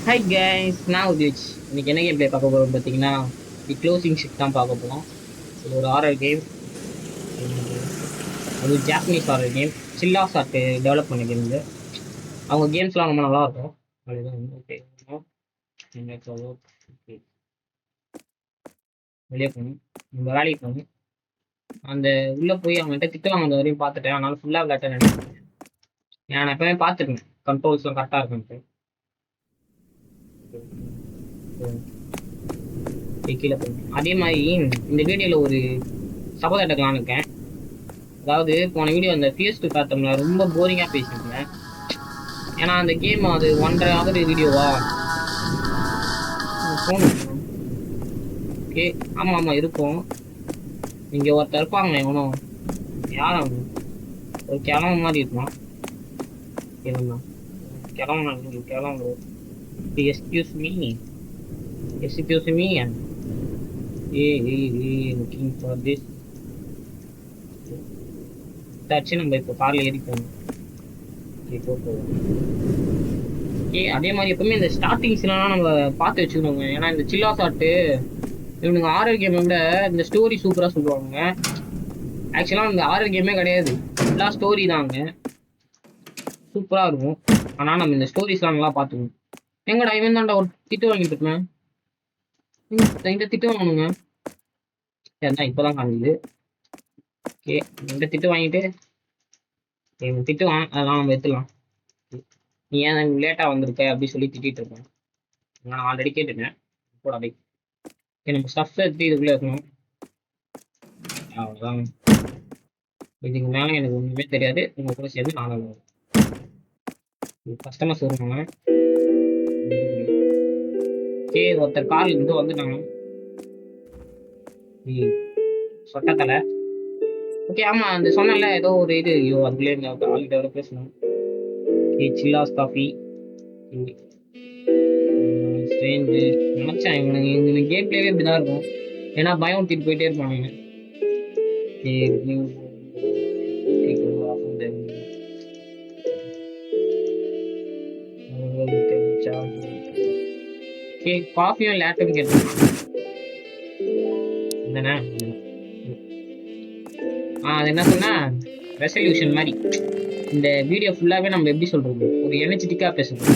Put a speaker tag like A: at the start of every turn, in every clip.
A: Hi guys, நான் உதிச். இன்னைக்கு என்ன கேம் ப்ளே பார்க்க போறோம் பார்த்தீங்கன்னா, தி க்ளோசிங் ஷிப் தான் பார்க்க போறோம். இது ஒரு ஹாரர் கேம். அது ஜாப்பனீஸ் ஹாரர் கேம். சில்லா சார்ட் டெவலப் பண்ண கேம் இது. அவங்க கேம்ஸ்லாம் ரொம்ப நல்லா இருக்கும். அதுதான் ஓகே. ஓகே, வெளியே போகணும், நம்ம வேலைக்கு போகணும். அந்த உள்ள போய் அவங்கள்ட்ட திட்டு வாங்க வரையும் பார்த்துட்டேன். அதனால ஃபுல்லாக விளையாட்ட நினைக்கிறேன். நான் எப்பவுமே பார்த்துருக்கேன் கண்ட்ரோல்ஸ்லாம் கரெக்டாக இருக்குன்ட்டு. கீழே போகணும். அதே மாதிரி இந்த வீடியோவில் ஒரு சபதம் எடுக்கலான்னு இருக்கேன். அதாவது போன வீடியோ அந்த PS2 பார்த்தோம்ல, ரொம்ப போரிங்காக பேசியிருந்தேன். ஏன்னா அந்த கேம் அது 1.5 hour வீடியோவா ஃபோன். ஓகே, ஆமாம் ஆமாம் இருக்கும். இங்கே ஒருத்தர் இருப்பாங்க, எவனும் யார் அவனு, ஒரு கிழமை மாதிரி இருப்பான். கிழமை excuse me, excuse me, looking for this. நம்ம இப்போ காரில் ஏறி போகணும். அதே மாதிரி எப்பவுமே இந்த ஸ்டார்டிங்ஸ்லாம் நம்ம பார்த்து வச்சுக்கணுங்க. ஏன்னா இந்த சில்லா ஷாட்டு இவனுங்க ஆரர் கேமை விட இந்த ஸ்டோரி சூப்பராக சொல்லுவாங்க. ஆக்சுவலாக இந்த ஆரர் கேமே கிடையாது, எல்லா ஸ்டோரி தாங்க, சூப்பராக இருக்கும். ஆனால் நம்ம இந்த ஸ்டோரிஸ்லாம் நல்லா பார்த்துக்கணும். எங்கடா இவன் தான்டா ஒரு திட்டு வாங்கிட்டு இருக்கேன், இந்த திட்டு வாங்கணுங்க. சரிதான், இப்போதான் காமிக்குது. ஓகே, இந்த திட்டு வாங்கிட்டு திட்டு வாங்க, அதெல்லாம் நம்ம எடுத்துலாம். நீ ஏன் லேட்டாக வந்திருக்க அப்படி சொல்லி திட்டிகிட்டு இருக்கேன். நான் ஆல்ரெடி கேட்டுட்டேன் கூட. அப்படி நம்ம ஸ்டஃப் எடுத்து இதுக்குள்ளே இருக்கணும். அவ்வளோதான். இதுக்கு மேலே எனக்கு ஒன்றுமே தெரியாது. உங்கள் கூட சேர்ந்து நானும் கஸ்டமர்ஸ் வருவாங்க. ஓகே, ஒருத்தர் காரில் இருந்து வந்துட்டாங்க. சொட்டத்தலை. ஓகே, ஆமாம், அந்த சொன்னல ஏதோ ஒரு இது. ஐயோ, அதுக்குள்ளே இந்த ஆள்கிட்ட பேசணும். Okay, சில்லாஸ் coffee. ஸ்ட்ரேஞ்சு நினச்சேன் இவனுக்கு கேம் பிளேவே இப்படி தான் இருக்கும். ஏன்னா பயம் ஊற்றிட்டு போயிட்டே இருப்பானுங்க. காஃபியும் லேட்டும் கேட்டேன். அது என்ன சொன்னா, ரெசல்யூஷன் மாதிரி இந்த வீடியோ ஃபுல்லாகவே நம்ம எப்படி சொல்றது, ஒரு எனர்ஜெட்டிக்காக பேசணும்.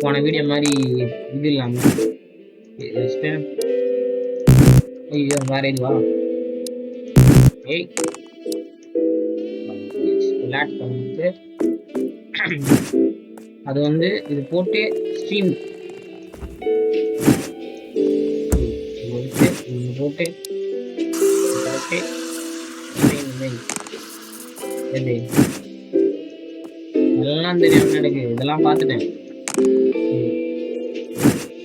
A: போன வீடியோ மாதிரி இது இல்லாமல். ஐயோ, வேற இதுவா? ஏய், லேட் பண்ணிட்டு அது வந்து இது போட்டு ஸ்ட்ரீம் போட்டு இதெல்லாம் தெரியாம நடக்கு. இதெல்லாம் பார்த்துட்டேன்.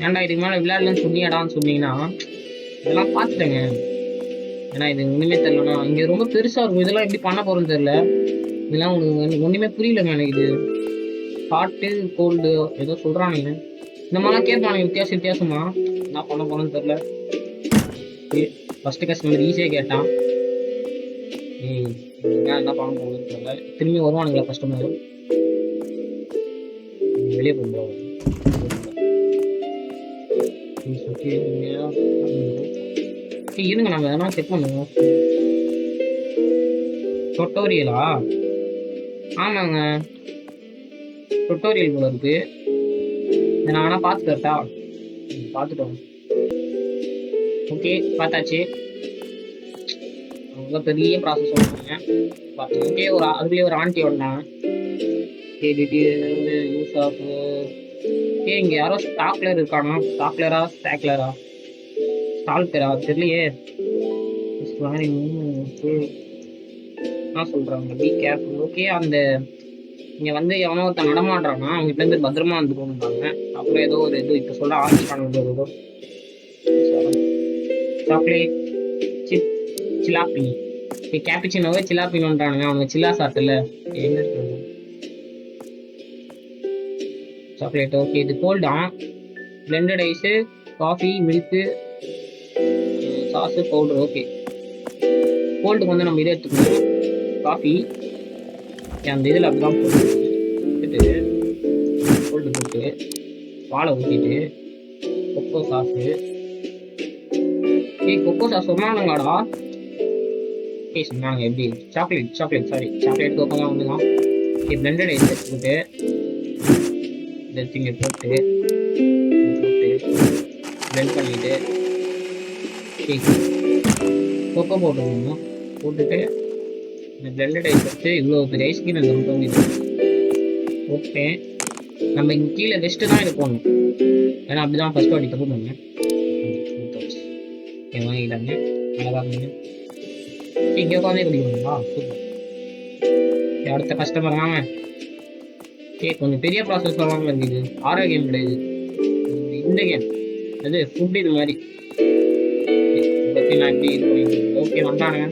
A: ஏன்டா இதுக்கு மேலே விளையாடலன்னு சொன்னியாடான்னு சொன்னீங்கன்னா, இதெல்லாம் பார்த்துட்டேங்க. ஏன்னா இது ஒன்றுமே தெரியலண்ணா, இங்கே ரொம்ப பெருசாக இருக்கும். இதெல்லாம் எப்படி பண்ண போகிறோன்னு தெரியல. இதெல்லாம் உனக்கு ஒன்றுமே புரியலங்க எனக்கு. இது ஹாட்டு கோல்டு ஏதோ சொல்கிறானுங்க. இந்த மாதிரிலாம் கேட்பானுங்க வித்தியாசமா. என்ன பண்ண போகிறோன்னு தெரியல. ஃபஸ்ட்டு கஸ்டமர் ஈஸியாக கேட்டான். என்ன பண்ண போகுதுன்னு தெரியல. திரும்பி வருவானுங்களா கஸ்டமர்? வெளியே போகிறோம். இருங்க, நம்ம எதனா செக் பண்ணுவோம். டுட்டோரியலா? ஆமாங்க, டுட்டோரியல் போல இருக்கு. நான் வேணா பார்த்துட்டா பார்த்துட்டோம். ஓகே, பார்த்தாச்சு. அவங்க பெரிய ப்ராசஸ் பண்ணுவாங்க. ஓகே, அதுலேயே ஒரு ஆண்டி வந்தாங்க. யூஸ் ஆஃப் இங்கே யாரோ ஸ்டாக்லர் இருக்கானா? ஸ்டாக்லரா ஸ்டாக்லரா ஸ்டால்கரா தெரியலையே. என்ன சொல்கிறாங்க, பி கேர்ஃபுல். ஓகே, அந்த இங்கே வந்து எவனோ ஒருத்தன் நடமாடுறான்னா அவங்ககிட்ட இருந்து பத்திரமா வந்துருக்காங்க. அப்புறம் ஏதோ ஒரு இது இப்போ சொல்ல ஆரம்பிச்சாங்க. ஏதோ சாக்லேட் சிப் சிலாப்பி, கேப்பிச்சினோவே சிலாப்பினோன்றானுங்க. அவங்க சில்லா சாப்பிட்டல என்ன இருக்கு சாக்லேட். ஓகே, இது கோல்டா? Blended ice, coffee, milk, sauce, powder. Okay, கோல்டுக்கு வந்து நம்ம இதை எடுத்துக்கணும். காஃபி அந்த இதில் அப்படிதான் போட்டு கோல்டு போட்டு பாலை ஊற்றிட்டு கொக்கோ சாஸு. கொக்கோ சாஸ் சொன்னானுங்களாடா. சொன்னாங்க எப்படி சாக்லேட் சாக்லேட் கொக்கோ தான் வந்துதான். பிளெண்டட் ஐஸ் போட்டு இங்கே போட்டு பிளெண்ட் பண்ணிட்டு கொக்கோ போட்டுருந்தோம். போட்டுட்டு இந்த பிளெண்டட் ஐஸ் வச்சு இவ்வளோ பெரிய ஐஸ்கிரீம் அந்த பண்ணிட்டு ஓகே. நம்ம இங்கே கீழே வெஸ்ட்டு தான் இது போடணும், ஏன்னா அப்படிதான் ஃபர்ஸ்ட் வாட்டி தப்பு பண்ணேன். வாங்கிட்டாங்க அழகா இருந்தீங்க. இங்கே உட்காந்தே குடிக்கணுங்களா? சூப்பர். அடுத்த கஸ்டமர் வாங்க. கொஞ்சம் பெரிய ப்ராசஸ் வாங்க இருக்குது. ஆரோக்கியம் கிடையாது இந்த கேம், அது ஃபுட் இது மாதிரி பற்றி நான் எப்படி இது பண்ணி. ஓகே வந்தானுங்க.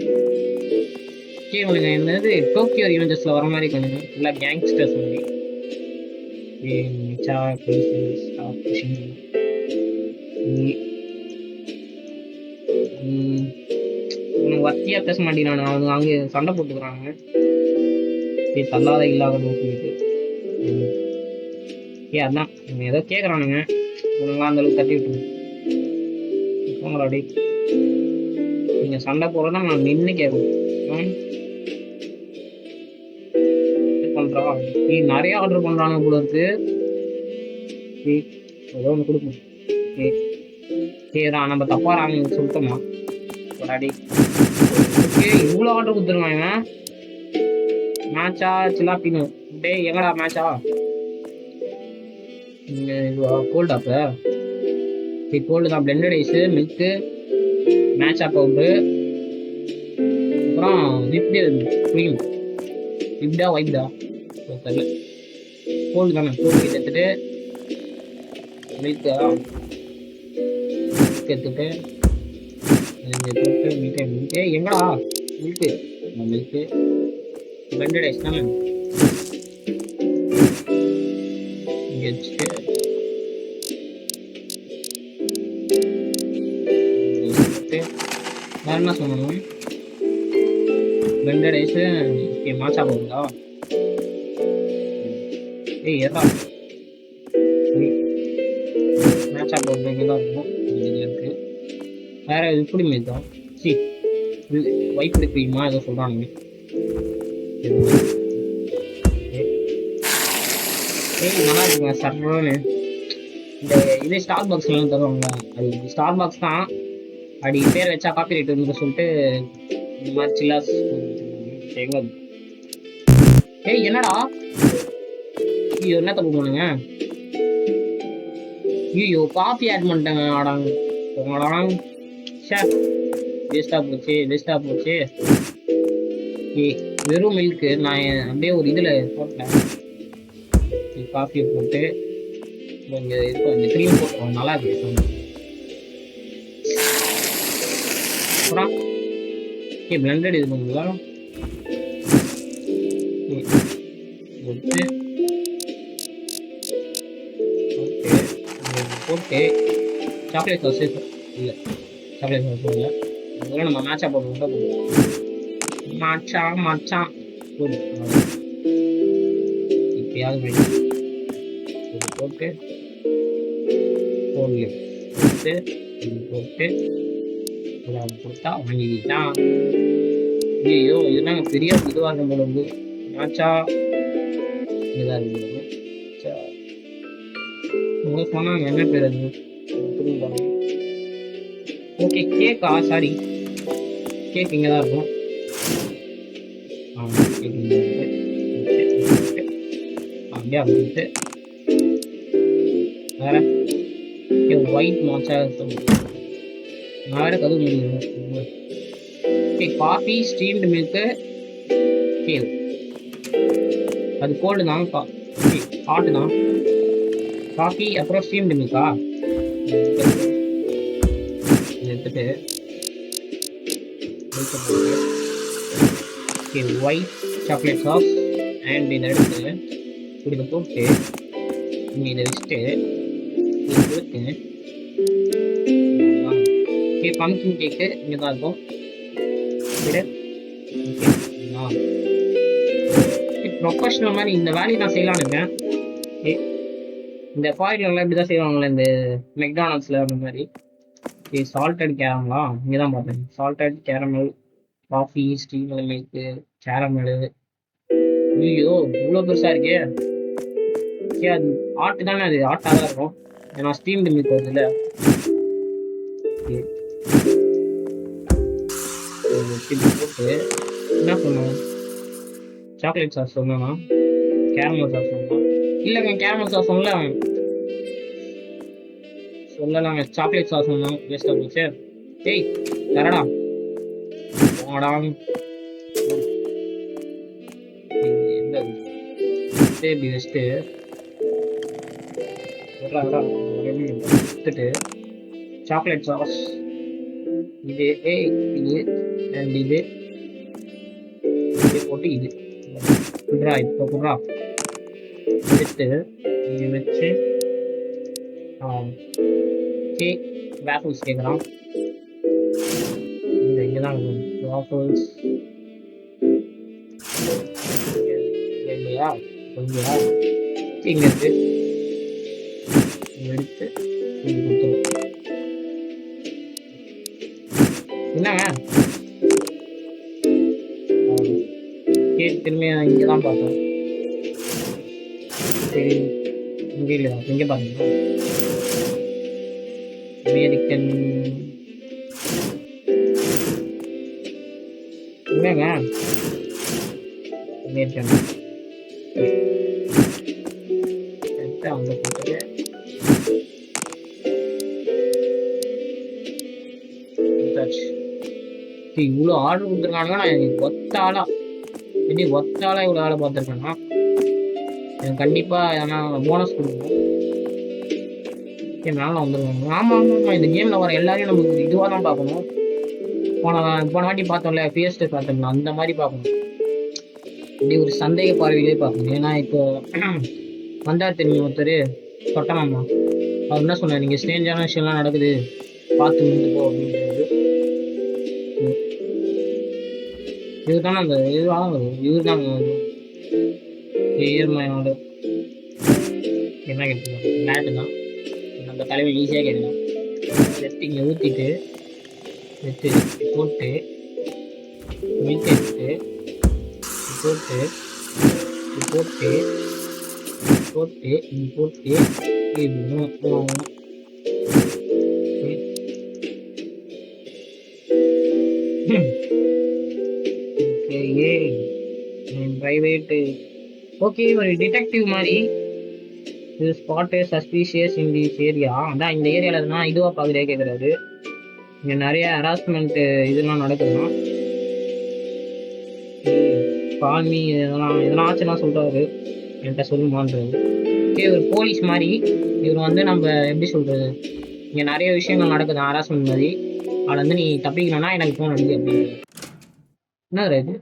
A: உங்களுக்கு என்னது டோக்கியோ ரிவெஞ்சர்ஸில் வர மாதிரி கொஞ்சம் ஃபுல்லாக கேங்ஸ்டர்ஸ் மாதிரி. வத்தியா பேச மாட்டேங்கிறானு, அவங்க அங்கே சண்டை போட்டுக்கிறாங்க. தள்ளாத இல்லாதன்னு சொல்லிட்டு அதான் ஏதோ கேட்குறானுங்க. இவங்களாம் அந்த அளவுக்கு தட்டி விட்டுருங்க. அப்படி நீங்க சண்டை போடுறதா நான் நின்று கேட்கணும். பண்றா நீ நிறைய ஆர்டர் பண்றாங்க போல இருக்கு. ஏதோ ஒன்று கொடுக்கணும். சரிதான் நம்ம தப்பா ராங்க சொல்லிட்டோமா? அடி இவ்வளோ ஆர்டர் கொடுத்துருவாங்க. மேட்சா சிலாப்பின்னு டே எங்கடா மேட்சா? கோல்டு அப்ப கோல்டு தான். பிளெண்டட் ஐஸு, மில்க்கு, மேட்சா பவுட்ரு, அப்புறம் விப்டு க்ரீம். விப்டா ஒயிப்டா தெரியல. கோல்டு தானே. கோல்டு எடுத்துட்டு மில்க்கு எடுத்துட்டு மில்க்கு எங்கடா மில்க்கு? மில்க்கு பிளெண்டட் ஐஸ் தானே. இங்கே வச்சுட்டு வேற என்ன சொல்லணும்? பிளெண்டட் ஐஸு மாச்சா போகுதா? ஏறா மேட்சா போகுது தான் இருக்கும். இருக்கு வேற இப்படி மீதான் வைப்பு க்ரீமா ஏதோ சொல்றானுங்க. நல்லா இருக்குங்க சர்ன்னு. இந்த இதே ஸ்டார் பாக்ஸ்லாம் தருவாங்க, அது ஸ்டார் பாக்ஸ் தான். அப்படி பேர் வச்சா காப்பி ரைட் சொல்லிட்டு இந்த மாதிரி சில்லாஸ் எங்க. என்னடா ஐயோ என்ன தப்பு பண்ணுங்க? ஐயோ காஃபி ஆட் பண்ணிட்டேங்க. ஆடாங்க வேஸ்டா போச்சு. வெறும் மில்க்கு நான் அப்படியே ஒரு இதில் போட்டேன். காஃபியை போட்டு இங்கே இருக்கும், இந்த க்ரீம் போட்டுருவோம். நல்லா இருக்கு. அப்புறம் பிளெண்டட் இது பண்ணுங்களா? போட்டு சாக்லேட் சாஸ் இல்லை, சாக்லேட் சாஸ் இல்லை. அதெல்லாம் நம்ம மேட்சா போட்டு மச்சான் இப்பயாவது போட்டு போட்டு கொடுத்தா வாங்கிக்கிட்டான். ஐயோ இதுதாங்க பெரிய இதுவாக இருக்கும் போல வந்து மேட்சா இதாக இருக்கும். சொன்னாங்க என்ன பேர் அது? ஓகே கேக்கா? சாரி கேக் இங்கே தான் இருக்கும். அப்படியே அப்படின்ட்டு வேற ஒயிட் மாச்சா வேற கதவு முடியும். காஃபி ஸ்டீம்டு மில்க்கு கேவ் அது கோல்டு தான். ஹாட்டு தான் காஃபி. அப்புறம் ஸ்டீம்டு மில்கா எடுத்துட்டு ஒயிட் சாக்லேட் சாஸ் அண்ட் இதை எடுத்து இதை போட்டு இங்கே இதை வச்சுட்டு இதை கொடுத்து பம்கின் கேக்கு இங்கே தான் இருக்கும். ப்ரொஃபஷனல் மாதிரி இந்த வேலையை நான் செய்யலான்னு இருக்கேன். இந்த ஃபாரின்ல எல்லாம் இப்படிதான் செய்வாங்கல்ல, இந்த மெக்டானல்ட்ஸ்ல அந்த மாதிரி. சால்டட் கேரம்லா இங்கே தான் பார்த்தேன். Salted caramel, coffee, steamed milk, caramel. ஐயோ இவ்வளோ பெருசா இருக்கே. சரி அது ஆட்டு தானே, அது ஆட்டாக தான் இருக்கும். ஏன்னா ஸ்டீம்டு மில்க் வருது இல்லை. போட்டு என்ன சொன்னேன், சாக்லேட் சாஸ் சொன்னா, கேரமல் சாஸ் சொன்னா. இல்லைங்க கேரமல் சாஸ் சொல்லலாங்க, சாக்லேட் சாஸ் சொன்னோம், வேஸ்ட்டாக போச்சு. ஏய் தரடா போடா. எந்த இப்படி வச்சுட்டு எடுத்துட்டு சாக்லேட் சாஸ் இது இது அண்ட் இது போட்டு இது குட்ரா இப்போ குட்ரா எடுத்து இங்கே வச்சு வேஃபிள்ஸ் கேட்குறான். இந்த இங்கே தான் வாஃபிள்ஸ் இல்லையா இல்லையா இங்கே இருக்கு. எடுத்து இங்கே கொடுத்துரும். என்னங்க திரும்பி இங்கே தான் பார்த்தோம். சரி இங்கே இல்லையா, இங்கே பார்த்தீங்களா அமெரிக்கன் என்னங்க அமெரிக்கன் அங்கே போட்டு இவ்வளோ ஆர்டர் கொடுத்துருக்கானுங்க. நான் எனக்கு ஒத்தாளா இவ்வளோ ஆளை பார்த்துருக்கேன்னா எனக்கு கண்டிப்பாக எதனா போனஸ் கொடுக்கணும். மேலே வந்துருவாங்க. ஆமாம் இந்த கேமில் வர எல்லாரையும் நமக்கு இதுவாக தான் பார்க்கணும். போன வாட்டி பார்த்தோம்ல பிஎஸ்டி பார்த்தோம்ல அந்த மாதிரி பார்க்கணும். இப்படி ஒரு சந்தேக பார்வையிலே பார்க்கணும். ஏன்னா இப்போ வந்தார் தெரியும் ஒருத்தர் சொட்டமாமா, அவர் என்ன சொன்னார், நீங்கள் ஸ்ட்ரேஞ்சான விஷயம்லாம் நடக்குது பார்த்து நின்று போ அப்படின்றது. இவர் தானே அந்த இவர் தாங்க ஏர்மையோட என்ன கேட்டுருக்கோம் விளையாட்டு தான். நம்ம தலைமை ஈஸியாக கேட்கலாம். எடுத்து இங்கே ஊற்றிட்டு எடுத்து போட்டு மில்க் எடுத்து போட்டு போட்டு போட்டு போட்டு பிரைவேட்டு ஓகே. ஒரு டிடெக்டிவ் மாதிரி இது spot suspicious in this area. அதான் இந்த ஏரியாவில் இருந்தால் இதுவாக பார்க்குறே கேட்குறாரு. இங்கே நிறைய ஹராஸ்மெண்ட்டு இதெல்லாம் நடக்குதுன்னா கால்மி இதெல்லாம் ஆச்சுன்னா சொல்கிறாரு, என்கிட்ட சொல்லுமான்றது. ஓகே ஒரு போலீஸ் மாதிரி இவர் வந்து நம்ம எப்படி சொல்கிறது, இங்கே நிறைய விஷயங்கள் நடக்குது ஹராஸ்மெண்ட் மாதிரி, அதில் வந்து நீ தப்பிக்கணும்னா எனக்கு ஃபோன் அடிக்கு அப்படின்னு. என்ன இது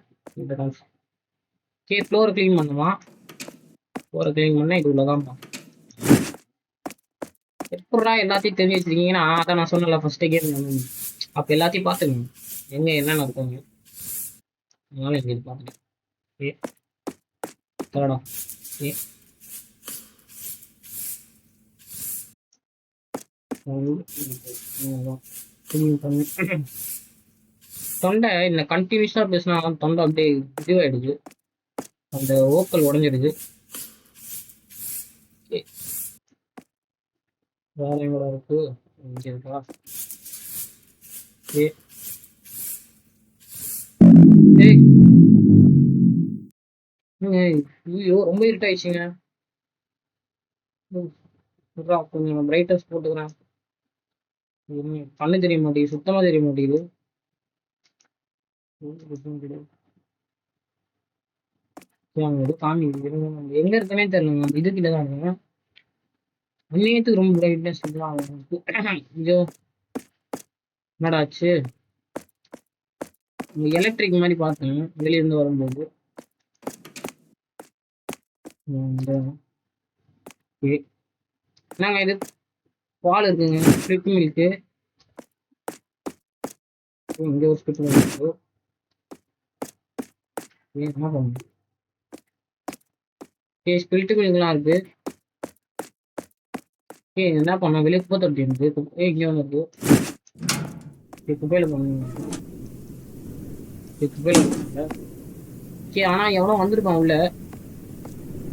A: ஓகே ஃப்ளோரை க்ளீன் பண்ணுமா, ஃப்ளோரை க்ளீன் பண்ணால் இது உள்ளதான்ப்பா. எப்படா எல்லாத்தையும் தெரிஞ்சு வச்சிருக்கீங்கன்னா அதான் நான் சொன்னல ஃபர்ஸ்ட் கேம் அப்போ எல்லாத்தையும் பார்த்துக்கணும் எங்கே என்ன நடக்குங்க. அதனால இங்கே இது பார்த்துட்டேன். ஏ தரடா ஏ தொண்டை இல்லை கண்டினியூஸாக பேசினா தொண்டை அப்படியே இதுவாகிடுது, அந்த ஓக்கல் உடஞ்சிடுது. வேற எங்கடா இருக்கு, இங்கே இருக்கா. ஐயோ ரொம்ப இருட்டாயிடுச்சுங்க. கொஞ்சம் பிரைட்னஸ் போட்டுக்கிறேன். கண்ணு தெரிய மாட்டேங்குது, சுத்தமா தெரிய மாட்டேங்குது. காமி எங்க இருக்குன்னே தெரியல, இது கிட்ட தான் இருக்கேன். அந்நேரத்துக்கு ரொம்ப பிரைட்னஸ் இதோ என்னடாச்சு. எலக்ட்ரிக் மாதிரி பார்த்தேன் வெளியிருந்து வரும்போது. என்னங்க இது பால் இருக்குங்க, ஸ்பிரிட் மில்க்கு. இங்கே ஒரு ஸ்பிரிட் மில்க் இருக்கு. என்ன பண்ணுங்க ஸ்பிரிட் மில்க்லாம் இருக்கு. ஏய் என்ன பண்ண வெளியே குப்பை தொட்டி இருக்கு இங்கே ஒன்று இருக்கு. குப்பையில பண்ணுங்க. குப்பையில பண்ணுங்க. சரி ஆனா எவனோ வந்திருக்கான் உள்ள.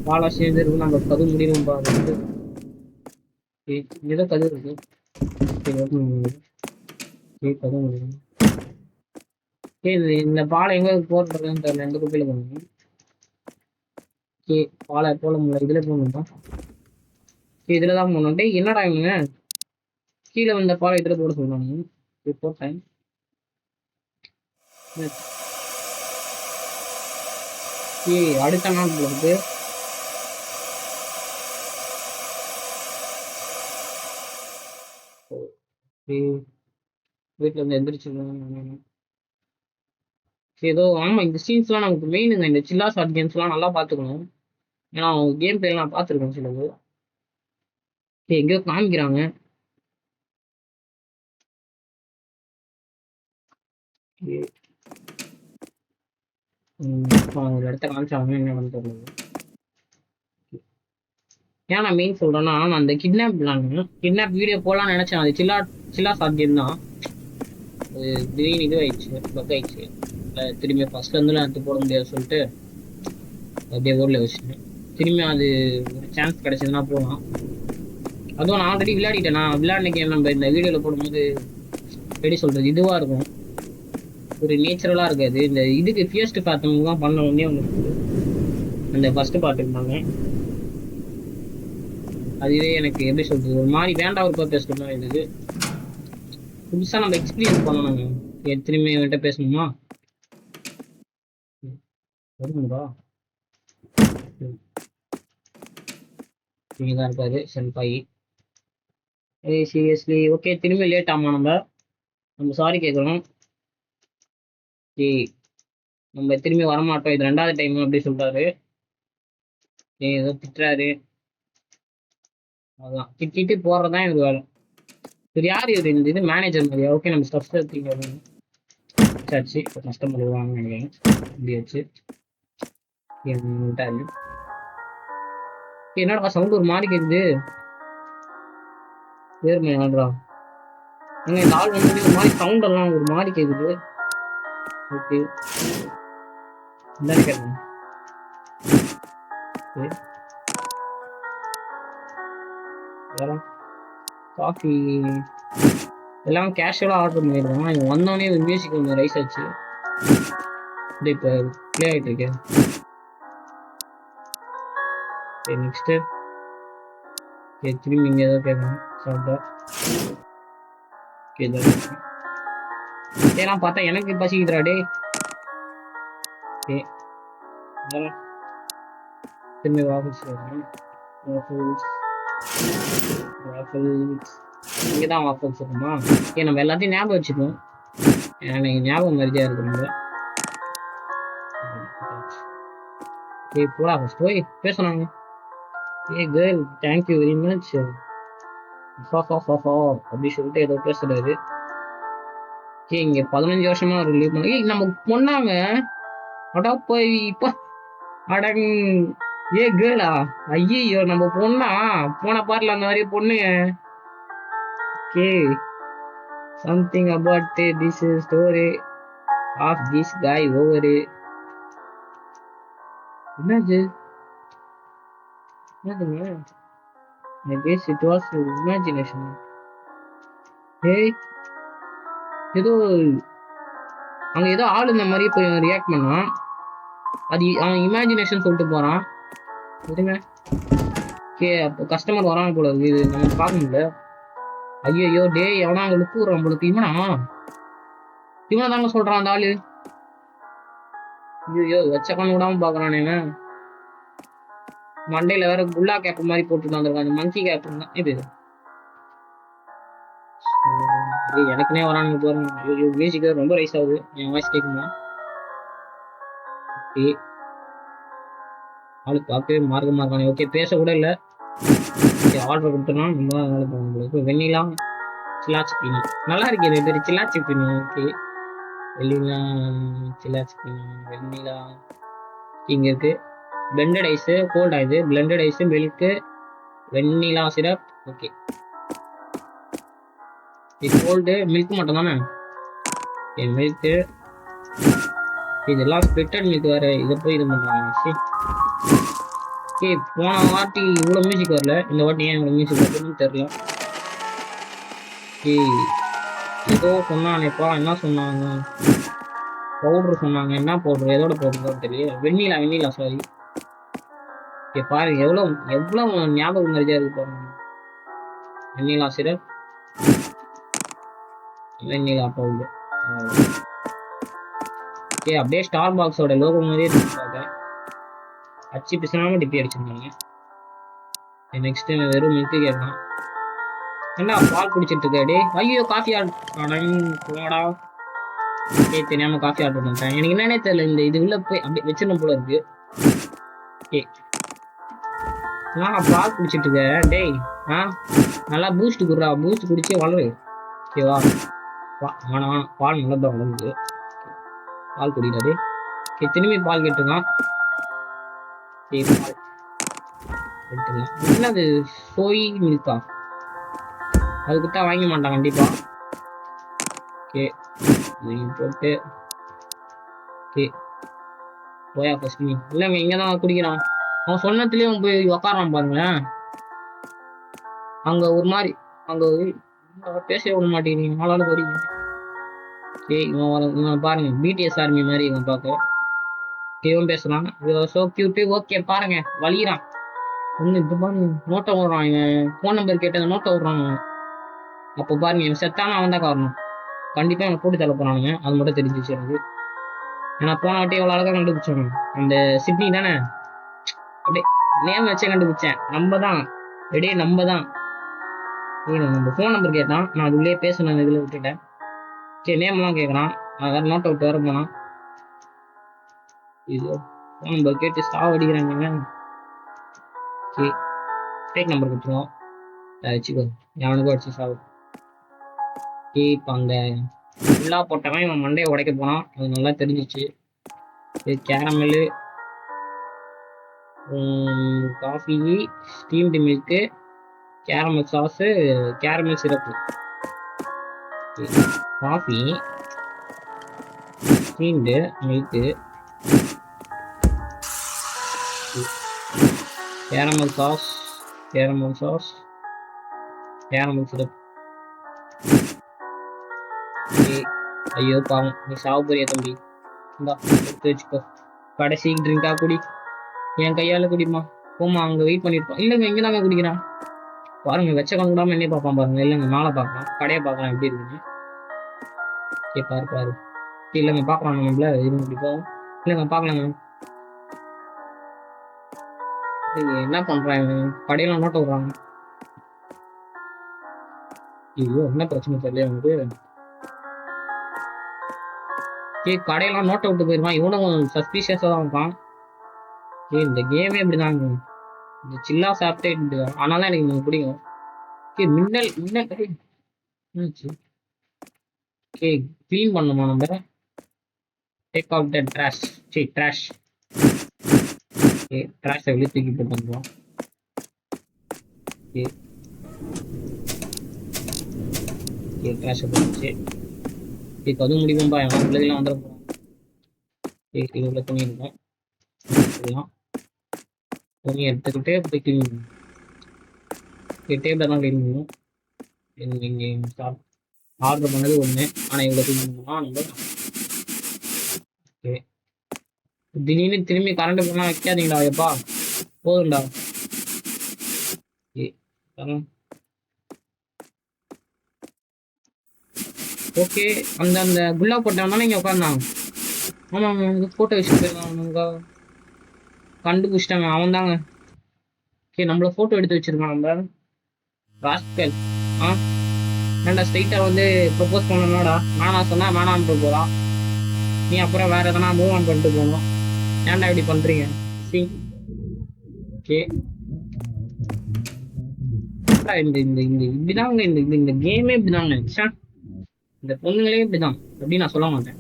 A: பாலா சேர்ந்து இருக்கு நம்ம கதவு முடியும் பாருங்க. ஏதோ கதவு இருக்கு. சரி ஓகே கதவு முடியும். சரி இந்த பாலை எங்க போறதுன்னு தெரியல. எந்த குப்பையில பண்ணுங்க. சரி பாலை போல முடியல இதுல போகணும்ப்பா. இதுலதான் போகணும். டேய் என்னடா இவங்க கீழே வந்த பாலை இதுல போட சொல்றாங்க. போட்டேன். அடுத்த நாள் இருக்கு. வீட்டுல இருந்து எந்திரிச்சிருக்காங்க. ஏதோ ஆமா இந்த சீன்ஸ்லாம் நமக்கு மெயினுங்க. இந்த சில்லா ஷார்ட் கேம்ஸ்லாம் நல்லா பார்த்துக்கணும். ஏன்னா அவங்க கேம் பிளே நான் பார்த்துருக்கேன் சிலது. எங்கேயோ காமிக்கிறாங்க. ஒரு இடத்த காமிச்சாங்க என்ன பண்ண தெரியல. ஏன் நான் மெயின் சொல்றேன்னா நான் அந்த கிட்னாப் வீடியோ போடலாம்னு நினைச்சேன். அது சில்லா ஷார்ட் கேம் தான். அது திடீர்னு இது ஆயிடுச்சு, பக் ஆயிடுச்சு. திரும்பி ஃபர்ஸ்ட்ல இருந்து எடுத்து போட முடியாது சொல்லிட்டு அப்படியே ஓடல வச்சுட்டேன். திரும்பி அது ஒரு சான்ஸ் கிடைச்சதுன்னா போகலாம். அதுவும் நான் ஆல்ரெடி விளையாடிட்டேன். நான் விளையாடின கேம் நம்ம இந்த வீடியோவில் போடும்போது எப்படி சொல்றது இதுவாக இருக்கும், ஒரு நேச்சுரலாக இருக்காது. இந்த இதுக்கு ஃபியஸ்ட் பார்த்தவங்க தான் பண்ண உடனே ஒன்று அந்த ஃபர்ஸ்ட் பார்ட் இருந்தாங்க. அதுவே எனக்கு எப்படி சொல்றது ஒரு மாதிரி வேண்டாம் ஒரு பர்பஸ் தான் இருந்தது. புதுசாக நம்ம எக்ஸ்பீரியன்ஸ் பண்ணணும். திரும்பி என்கிட்ட பேசணுமா வருங்களா? இங்கே தான் இருக்காது செல்பாயி. சீரியஸ்லி ஓகே திரும்பி லேட் ஆமா நம்ம சாரி கேட்குறோம். நம்ம திரும்பி வரமாட்டோம், இது 2வது டைம் அப்படி சொல்றாரு. ஏதோ திட்டுறாரு. அதான் திட்டிட்டு போறதுதான் இவர் வேலை. சரி யார் இவர் இந்த இது மேனேஜர் மாதிரியா? ஓகே நம்ம ஸ்டஃப்ஸ் எடுத்துக்கிட்டு சரி இப்போ கஸ்டமர் வருவாங்க நினைக்கிறேன். இப்படியாச்சு என்னடா சவுண்ட் ஒரு மாதிரி கேக்குது. வேறுமே ஆடுறா ஏங்க இந்த ஆள் வந்து ஒரு மாதிரி சவுண்ட் எல்லாம் ஒரு மாதிரி கேக்குது. ஓகே கேட்கணும். காஃபி எல்லாம் கேஷுவலாக ஆர்டர் பண்ணிடுவான். இவன் வந்தோடனே ஒரு மியூசிக் ஒன்று ரைஸ் ஆச்சு. இது இப்போ ப்ளே ஆகிட்டு இருக்கேன். நெக்ஸ்ட்டு திரும்பி இங்கே ஏதோ கேட்கணும் சாப்பிட்டா. ஏன்னா பார்த்தா எனக்கு பசிக்குதுடா டே. திரும்பி வாஃபிள்ஸ் இங்கதான் வாஃபிள்ஸ் இருக்குமா? நம்ம எல்லாத்தையும் ஞாபகம் வச்சுக்கோம். எனக்கு ஞாபகம் மரியாதை இருக்கு. போடா போய் பேசுனாங்க. கேர்ள் தேங்க்யூ வெரி மச் அப்படி சொல்லிட்டு ஏதோ பேசுறாரு. இங்க 15 வருஷமா ஒரு லீவ் பண்ண நம்ம பொண்ணாங்க அடா போய் இப்ப அடங் கேர்ளா ஐயோ நம்ம பொண்ணா போன பாட்டுல அந்த மாதிரி பொண்ணுங்க. Something about this story of this guy over. என்னது I guess it was imagination. ஏதோ அங்க ஏதோ ஆள் இந்த மாதிரி போய் ரியாக்ட் பண்ணான். அது அவன் இமேஜினேஷன் சொல்லிட்டு போறான். அப்போ கஸ்டமர் வராங்க போல இருக்கு. இது நம்ம பார்க்க முடியல. ஐயோ டே எவனா அங்க லுக்கு விடுறான் நம்மளுக்கு. இவனா தாங்க சொல்றான் அந்த ஆளு. ஐயோ வச்ச கண்ணு விடாம பாக்குறானேங்க. மண்டையில வேற குல்லா கேப் மாதிரி போட்டு வந்துருக்காங்க. மங்கி கேப் தான் இது. எனக்குனே வரானுங்க பாருங்க. மியூசிக் ரொம்ப ரைஸ் ஆகுது. என் வாய்ஸ் கேட்குமா? ஆளு பார்க்கவே மார்க்கமா இருக்கானே. ஓகே பேச கூட இல்லை. ஆர்டர் கொடுத்தோம்னா உங்களுக்கு வெண்ணிலா சில்லா சிப்பினி நல்லா இருக்கு. இது பேர் சில்லா சிப்பினி. ஓகே வெண்ணிலா சில்லா சிப்பினி வெண்ணிலா இங்க இருக்கு. பிளெண்டட் ஐஸு கோல்ட் ஆகுது. பிளெண்டட் ஐஸு மில்க்கு வெண்ணிலா சிரப் ஓகே, இது கோல்டு மில்க் மட்டும் தானே? மில்க்கு இதெல்லாம் ஸ்பிளிட்டட் மில்க் வேற, இதை போய் இது பண்ணுறாங்க. சரி ஓகே, போன வாட்டி இவ்வளோ மியூசிக் வரல, இந்த வாட்டி ஏன் இவ்வளோ மியூசிக் வருதுன்னு தெரியல. ஏதோ சொன்னானேப்பா, என்ன சொன்னாங்க? பவுடர் சொன்னாங்க. என்ன பவுடர், எதோட பவுடர் தெரியல. வெண்ணிலா சாரி. ஓகே பாருங்க, எவ்வளோ எவ்வளோ ஞாபகம் மரியாதை இருக்கு பாருங்க. வெண்ணிலா சிரப், வெண்ணிலா பவுடர். ஓகே, அப்படியே ஸ்டார் பாக்ஸோட லோகோ மாதிரியே இருக்காங்க. அச்சு பிசனாம டிப்பி அடிச்சிருக்காங்க. நெக்ஸ்ட் வெறும் மில்க்கு கேட்கலாம். என்ன பால் குடிச்சிட்டு இருக்காடி? ஐயோ காஃபி ஆடா. தெரியாம காஃபி ஆர்டர் பண்ணிட்டேன். எனக்கு என்னன்னே தெரியல, இந்த இது உள்ள போய் அப்படி வச்சிடணும் போல இருக்கு. ஓகே, நான் பால் குடிச்சிட்டு இருக்கேன். டேய் நல்லா பூஸ்ட் குடுறா, பூஸ்ட் குடிச்சு வளரு. ஓகேவா? வேணாம், பால் நல்லதான் வளருது. பால் குடிக்கிறாரு. ஓகே, திரும்பி பால் கேட்டுருக்கான். பால் எடுத்துக்கலாம். என்னது சோய் மில்கா? அது கிட்ட வாங்க மாட்டான் கண்டிப்பா. ஓகே போட்டு ஓகே போயா ஃபர்ஸ்ட் மீ. இல்லைங்க இங்கே தான் குடிக்கிறான். அவன் சொன்னதுலேயே அவன் போய் உக்காரான் பாருங்களேன். அங்கே ஒரு மாதிரி அங்கே பேசவே விட மாட்டேங்கிறீங்க, ஆளாளுக்கு வரீங்க. ஓகே, இவன் பாருங்க பிடிஎஸ் ஆர்மி மாதிரி இவன் பார்க்க. இவன் பேசுறான், ஸோ கியூட்டு. ஓகே பாருங்க வலிகிறான் ஒன்று. இப்போ பாருங்க நோட்டை விடுறான். இவன் ஃபோன் நம்பர் கேட்டது நோட்டை விடுறான். அப்போ பாருங்க இவன் செத்தான அவன் தான் காரணம். கண்டிப்பாக அவனை போட்டு தள்ள போறானுங்க, அது மட்டும் தெரிஞ்சிச்சு எனக்கு. ஏன்னா போன வாட்டி எவ்வளோ அழகாக கண்டுபிடிச்சாங்க. அந்த சிட்னி தானே, அப்படியே நேம் வச்சே கண்டுபிடிச்சேன். நம்ம தான் ரெடியே, நம்ம தான். நம்ம ஃபோன் நம்பர் கேட்டான், நான் அதுக்குள்ளேயே பேசணும் இதில் விட்டுட்டேன். சரி நேம்லாம் கேட்குறான், நான் வேறு நோட்டை விட்டு வர போனான். இது ஃபோன் நம்பர் கேட்டு ஸ்டாவ் அடிக்கிறாங்க. சரி ஃபேக் நம்பர் கொடுத்துருவோம், வச்சுக்கோ, எவனுக்கும் அடிச்சு சாவு. இப்போ அந்த ஃபுல்லாக போட்டவன் இவன் மண்டையை உடைக்க போனான், அது நல்லா தெரிஞ்சிச்சு. இது caramel, coffee, steamed milk, caramel sauce, caramel syrup. Coffee, steamed milk, caramel sauce, caramel syrup. ஐயோ பாவம், நீ சாவு போறிய தம்பி. இந்தா எடுத்து வச்சுக்கோ, கடைசி ட்ரிங்கா குடி, என் கையால் குடிமா. போமா, அங்கே வெயிட் பண்ணியிருப்போம். இல்லைங்க இங்கே தாங்க குடிக்கிறான் பாருங்க. வெச்ச கண்டுடாமல் என்னையே பார்ப்பான் பாருங்க. இல்லைங்க மேலே பார்க்கலாம், கடையை பார்க்கலாம் எப்படி இருக்குங்க. சரி பாரு. இல்லைங்க பார்க்கலாம் நம்மள இருந்து குடிப்போம். இல்லைங்க பார்க்கலாங்க. என்ன பண்ணுறாங்க, கடையெல்லாம் நோட்ட விடுறாங்க. ஐயோ என்ன பிரச்சனை தெரியல அவனுக்கு. கடையெல்லாம் நோட்டை விட்டு போயிருவான். இவனும் சஸ்பீஷியஸாக தான் இருக்கான். இந்த கேமே இப்படிதாங்க, இந்த சில்லா சாப்பிட்டே. ஆனாலும் எனக்கு எனக்கு பிடிக்கும். மின்னல் ஓகே, க்ளீன் பண்ணுமா நம்ம? Take out the trash. Trash. Okay, ட்ராஷை வெளியே தூக்கி போட்டு வந்துடுவோம். ஓகே ட்ராஷை போட்டுச்சு. அதுவும் முடியும்பா, என் பிள்ளைகள்லாம் வந்துட போகிறோம். இது உள்ள துணி இருக்கும், துணி எடுத்துக்கிட்டு போய் க்ளீன் பண்ணுவோம். டேபிளை தான் க்ளீன் பண்ணுவோம். இங்கே ஆர்டர் பண்ணது ஒன்று, ஆனால் இவ்வளோ க்ளீன் பண்ணுவோம் நம்ம. ஓகே, திடீர்னு திரும்பி கரண்ட் போனால் வைக்காதீங்களா எப்பா, போதும்டா. ஓகே, அந்த குல்லா போட்டவன் இங்கே உட்காந்தான். ஆமாங்க, ஃபோட்டோ வச்சுட்டு போயிருக்காங்க, கண்டுபிடிச்சிட்டாங்க, அவன் தாங்க. ஓகே, நம்மள ஃபோட்டோ எடுத்து வச்சிருக்கான் நம்ம ராஸ்கல். ஏன்டா ஸ்ட்ரைட்டாக வந்து ப்ரப்போஸ் பண்ணணும்டா, நானா சொன்னா வேணான்ட்டு போகிறான். நீ அப்புறம் வேற எதனா மூவ் ஆன் பண்ணிட்டு போகணும். ஏன்டா இப்படி பண்ணுறீங்க? ஓகே, இப்படிதாங்க இந்த கேமே இப்படிதாங்க. இந்த பொண்ணுங்களே இப்படிதான், அப்படின்னு நான் சொல்ல மாட்டேன்.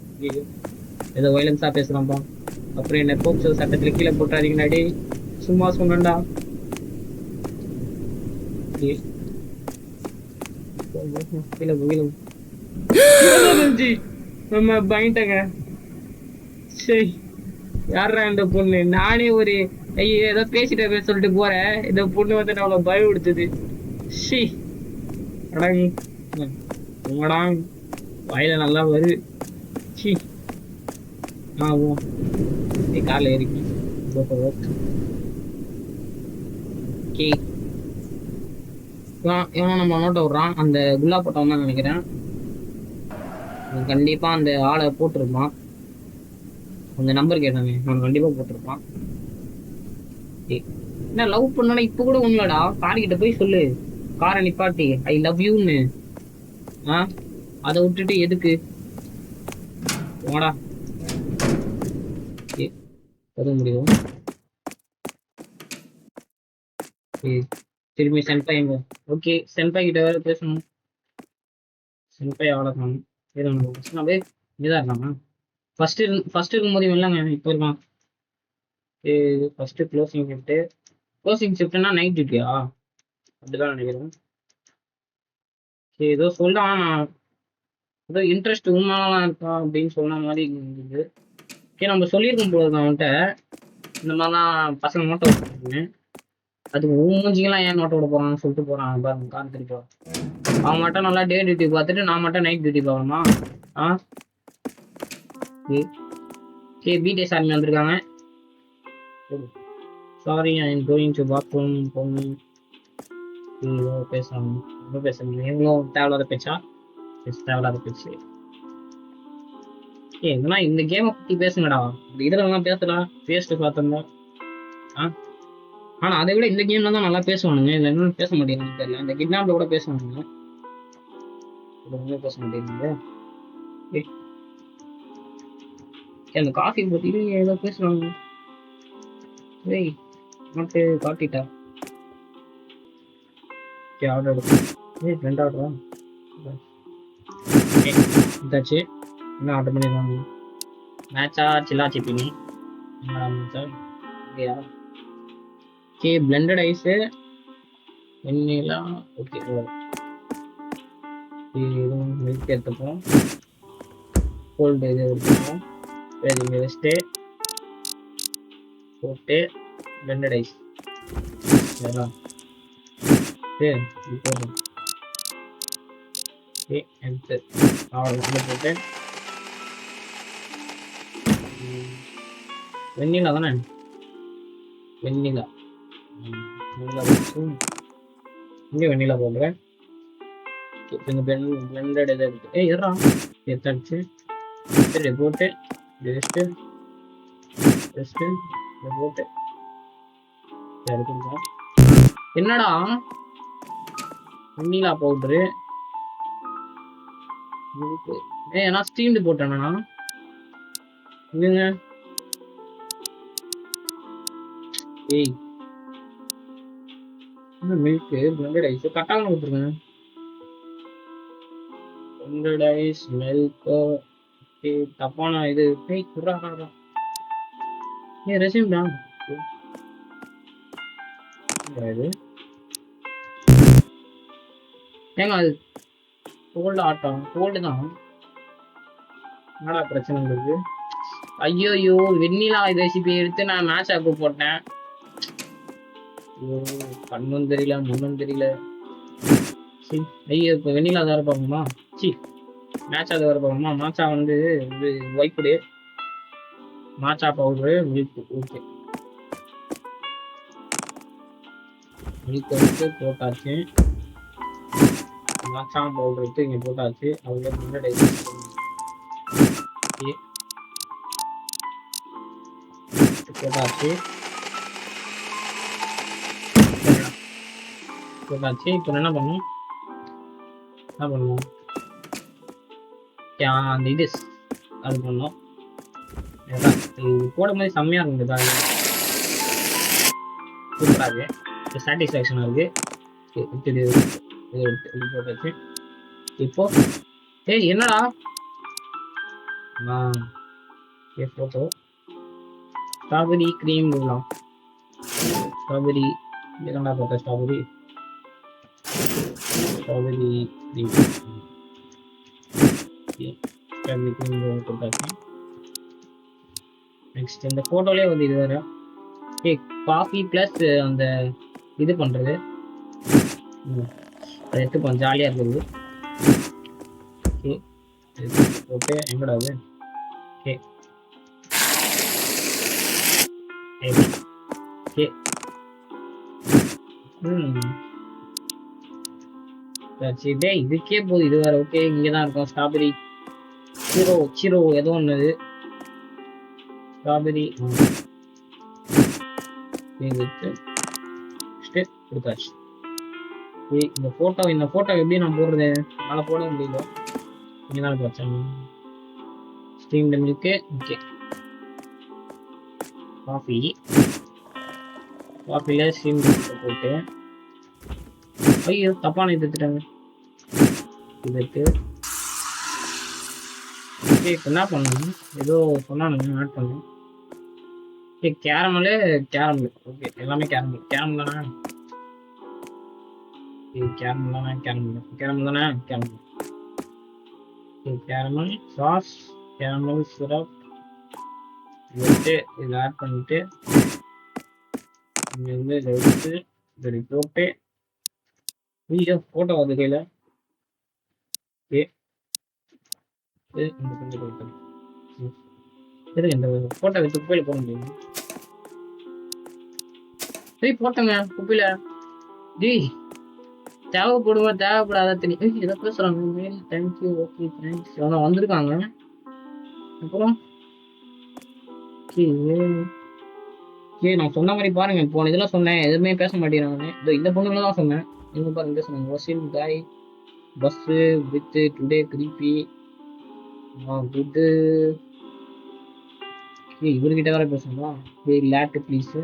A: ஏதோ வயலன்ஸா பேசுறான்பா, அப்புறம் என்ன போக்சோ சட்டத்துல கீழே போட்டாதீங்கன்னாடி, சும்மா சொன்னேன்டா. கீழே கீழே நம்ம பயன்ட்டங்க. சரி, யாரா இந்த பொண்ணு? நானே ஒரு ஐயோ ஏதோ பேசிட்டே சொல்லிட்டு போறேன், இந்த பொண்ணு வந்து நம்மளை பயம் கொடுத்தது. ஷி அடங் உங்கடாங் வாயில நல்லா வருது. ஷி ஓ நீ காரில் ஏறிக்கி. ஓகே, இவன் நம்ம நோட்டை விட்றான். அந்த குல்லா போட்டவன் தான் நினைக்கிறேன். கண்டிப்பா அந்த ஆளை போட்டிருப்பான். அந்த நம்பர் கேட்டாங்க, அவன் கண்டிப்பா போட்டிருப்பான். என்ன லவ் பண்ணா இப்ப கூட உண்மைடா. கார்கிட்ட போய் சொல்லு, காரை நிப்பாட்டி ஐ லவ் யூன்னு. அதை விட்டுட்டு எதுக்கு போடா. எது முடியும்? திரும்பி சென்பாய் எங்க? ஓகே, சென்பாய் கிட்ட வேற பேசணும். சென்பாய் அவ்வளோ காணும். அப்படியே இதாக இருக்காமா? ஃபர்ஸ்ட் இருக்கும்போது இல்லைங்க, இப்போ இருக்கான். ஃபர்ஸ்ட் க்ளோசிங் ஷிஃப்ட்னா நைட் டியூட்டியா? அப்படிதான் நினைக்கிறேன். சரி, ஏதோ சொல்றான். நான் ஏதோ இன்ட்ரெஸ்ட் உண்மையாலாம் இருக்கா அப்படின்னு சொன்ன மாதிரி இருந்தது. ஓகே, நம்ம சொல்லியிருக்கும் போது அவன்கிட்ட இந்த மாதிரிலாம் பசங்க நோட்டை விட்டுருக்குங்க. அதுக்கு மூஞ்சிக்கெல்லாம் ஏன் நோட்டை விட போறான்னு சொல்லிட்டு போறான் பாருங்க. கார் திருப்பி அவன் மட்டும் நல்லா டே டியூட்டி பார்த்துட்டு நான் மட்டும் நைட் டியூட்டி பார்க்கணுமா? சரி, பிடிஎஸ் ஆர்மி வந்திருக்காங்க. Sorry, I am going to bathroom. போகணும். பேசணும், ரொம்ப பேசணும். எவ்வளோ தேவையில்லாத பேச்சா? தேவையில்லாத பேச்சு. ஏன்னா இந்த கேமை பத்தி பேசுங்கடா. இதுல எல்லாம் பேசலாம், பேசிட்டு பார்த்தோம்னா. ஆனா அதை விட இந்த கேம்ல தான் நல்லா பேசுவானுங்க. இதுல இன்னும் பேச மாட்டேங்குது தெரியல. இந்த கிட்னாப்ல கூட பேசுவானுங்க, பேச மாட்டேங்குது. அந்த காஃபி பத்தி ஏதோ பேசுறாங்க. ஏய் நோட்டு காட்டிட்டா. ஆர்டர் எடுக்கும். ரெண்டு ஆர்டரா? இதாச்சு. என்ன ஆர்டர் பண்ணிடுவாங்க? மேட்சா சில்லா சிப்பினி? ஓகே, பிளெண்டட் ஐஸு, வெண்ணிலா. ஓகே, இதுவும் மில்க் எடுத்துப்போம். கோல்டு இது எடுத்துப்போம். இங்கே வச்சுட்டு போட்டு பிளெண்டட் ஐஸ் இதெல்லாம் போதும். ஓகே, எடுத்து போட்டு வெண்ணிலா தானே? வெண்ணிலா இங்கே வெண்ணிலா போடுறேன். இந்த பிளெண்டட் இதை எடுத்து ஏறா எடுத்தாச்சு. சரி, போட்டு ஜஸ்ட்டு போட்டு எடுத்துருக்கோம். என்னடா வெண்ணிலா பவுட்ரு? ஏன்னா ஸ்டீம்டு போட்டேன்னா இல்லைங்க. ஏய் மில்க் பிளெண்டட் ஐஸ் கரெக்டாக கொடுத்துருங்க. பிளெண்டட் ஐஸ் மில்க் தப்பான இது. ரெசியூம் தான் ஏங்க. அது கோல்டு ஆட்டம், கோல்டு தான். என்னடா பிரச்சனை உங்களுக்கு? ஐயோ, வெண்ணிலா ரெசிபி எடுத்து நான் மேட்ச் ஆக்கு போட்டேன். கண்ணும் தெரியல, முன்னும் தெரியல. ஐயோ, இப்போ வெண்ணிலா வேற பார்க்கணுமா? மேட்சா வேற பார்க்கணுமா? மாச்சா வந்து ஒய்ஃபுடு மாச்சா பவுடரு மில்க். ஓகே, மில்க் எடுத்து போட்டாச்சு. மாச்சா பவுடர் எடுத்து இங்கே போட்டாச்சு. அவங்க முன்னாடி போட்டாச்சு. இப்போ என்ன பண்ணுவோம்? அந்த இது அது பண்ணோம். போடும்போது செம்மையா இருந்தது. சூப்பராக இருக்கு, சாட்டிஸ்ஃபேக்ஷனாக இருக்கு. போட்டாச்சு. இப்போ என்னடா போட்டோ ஸ்ட்ராபெரி கிரீம் விடலாம். ஸ்ட்ராபெரி இதெல்லாம் பார்த்தா ஸ்ட்ராபெரி ஸ்ட்ராபெரி கொடுத்தாச்சு. நெக்ஸ்ட் இந்த ஃபோட்டோலேயே வந்து இது வேறு காஃபி ப்ளஸ் அந்த இது பண்ணுறது அதை எடுத்துப்போம், ஜாலியாக இருக்குது. ஓகே ஓகே எங்கடா அது? ஓகே ஓகே சரி டே இதுக்கே போகுது இது வேறு. ஓகே இங்கே தான் இருக்கும் ஸ்ட்ராபெரி சிரோ ஏதோ ஒன்று ஸ்ட்ராபெரி கொடுத்தாச்சு. இந்த ஃபோட்டோ எப்படி நான் போடுறது? நல்லா போட முடியல. இங்கே தான் பிரச்சனை. ஸ்டீம் மில்க்கு ஓகே காஃபியில் ஸ்டீம் மில்க் போட்டு ஐயோ தப்பான இது எடுத்துட்டாங்க. இதுக்கு ஓகே என்ன பண்ணணும்? ஏதோ சொன்னானுங்க ஆட் பண்ணேன். ஓகே கேரமல் ஓகே எல்லாமே கேரமல் தானே? கேரமல் சாஸ் கேரமல் சிரப் வச்சு இதை ஆட் பண்ணிட்டு இங்கே வந்து இதை வச்சு இப்படி போட்டு வீடியோ ஃபோட்டோ வந்து கையில் இந்த ஃபோட்டோ வச்சு குப்பையில் போட முடியும். சரி போட்டோங்க குப்பையில். தேவைப்படாத தெரியும் எதை பேசுறாங்க. தேங்க்யூ ஓகே தேங்க்ஸ் அவங்க வந்திருக்காங்க. அப்புறம் நான் சொன்ன மாதிரி பாருங்க, போன இதெல்லாம் சொன்னேன் எதுவுமே பேச மாட்டேங்கிறாங்க. இந்த பொண்ணுங்களை தான் சொன்னேன். இவங்க பாருங்க பேசுறாங்க. வசீல் guy bus with today creepy good. இவர்கிட்ட வேற பேசுங்களா? Late please.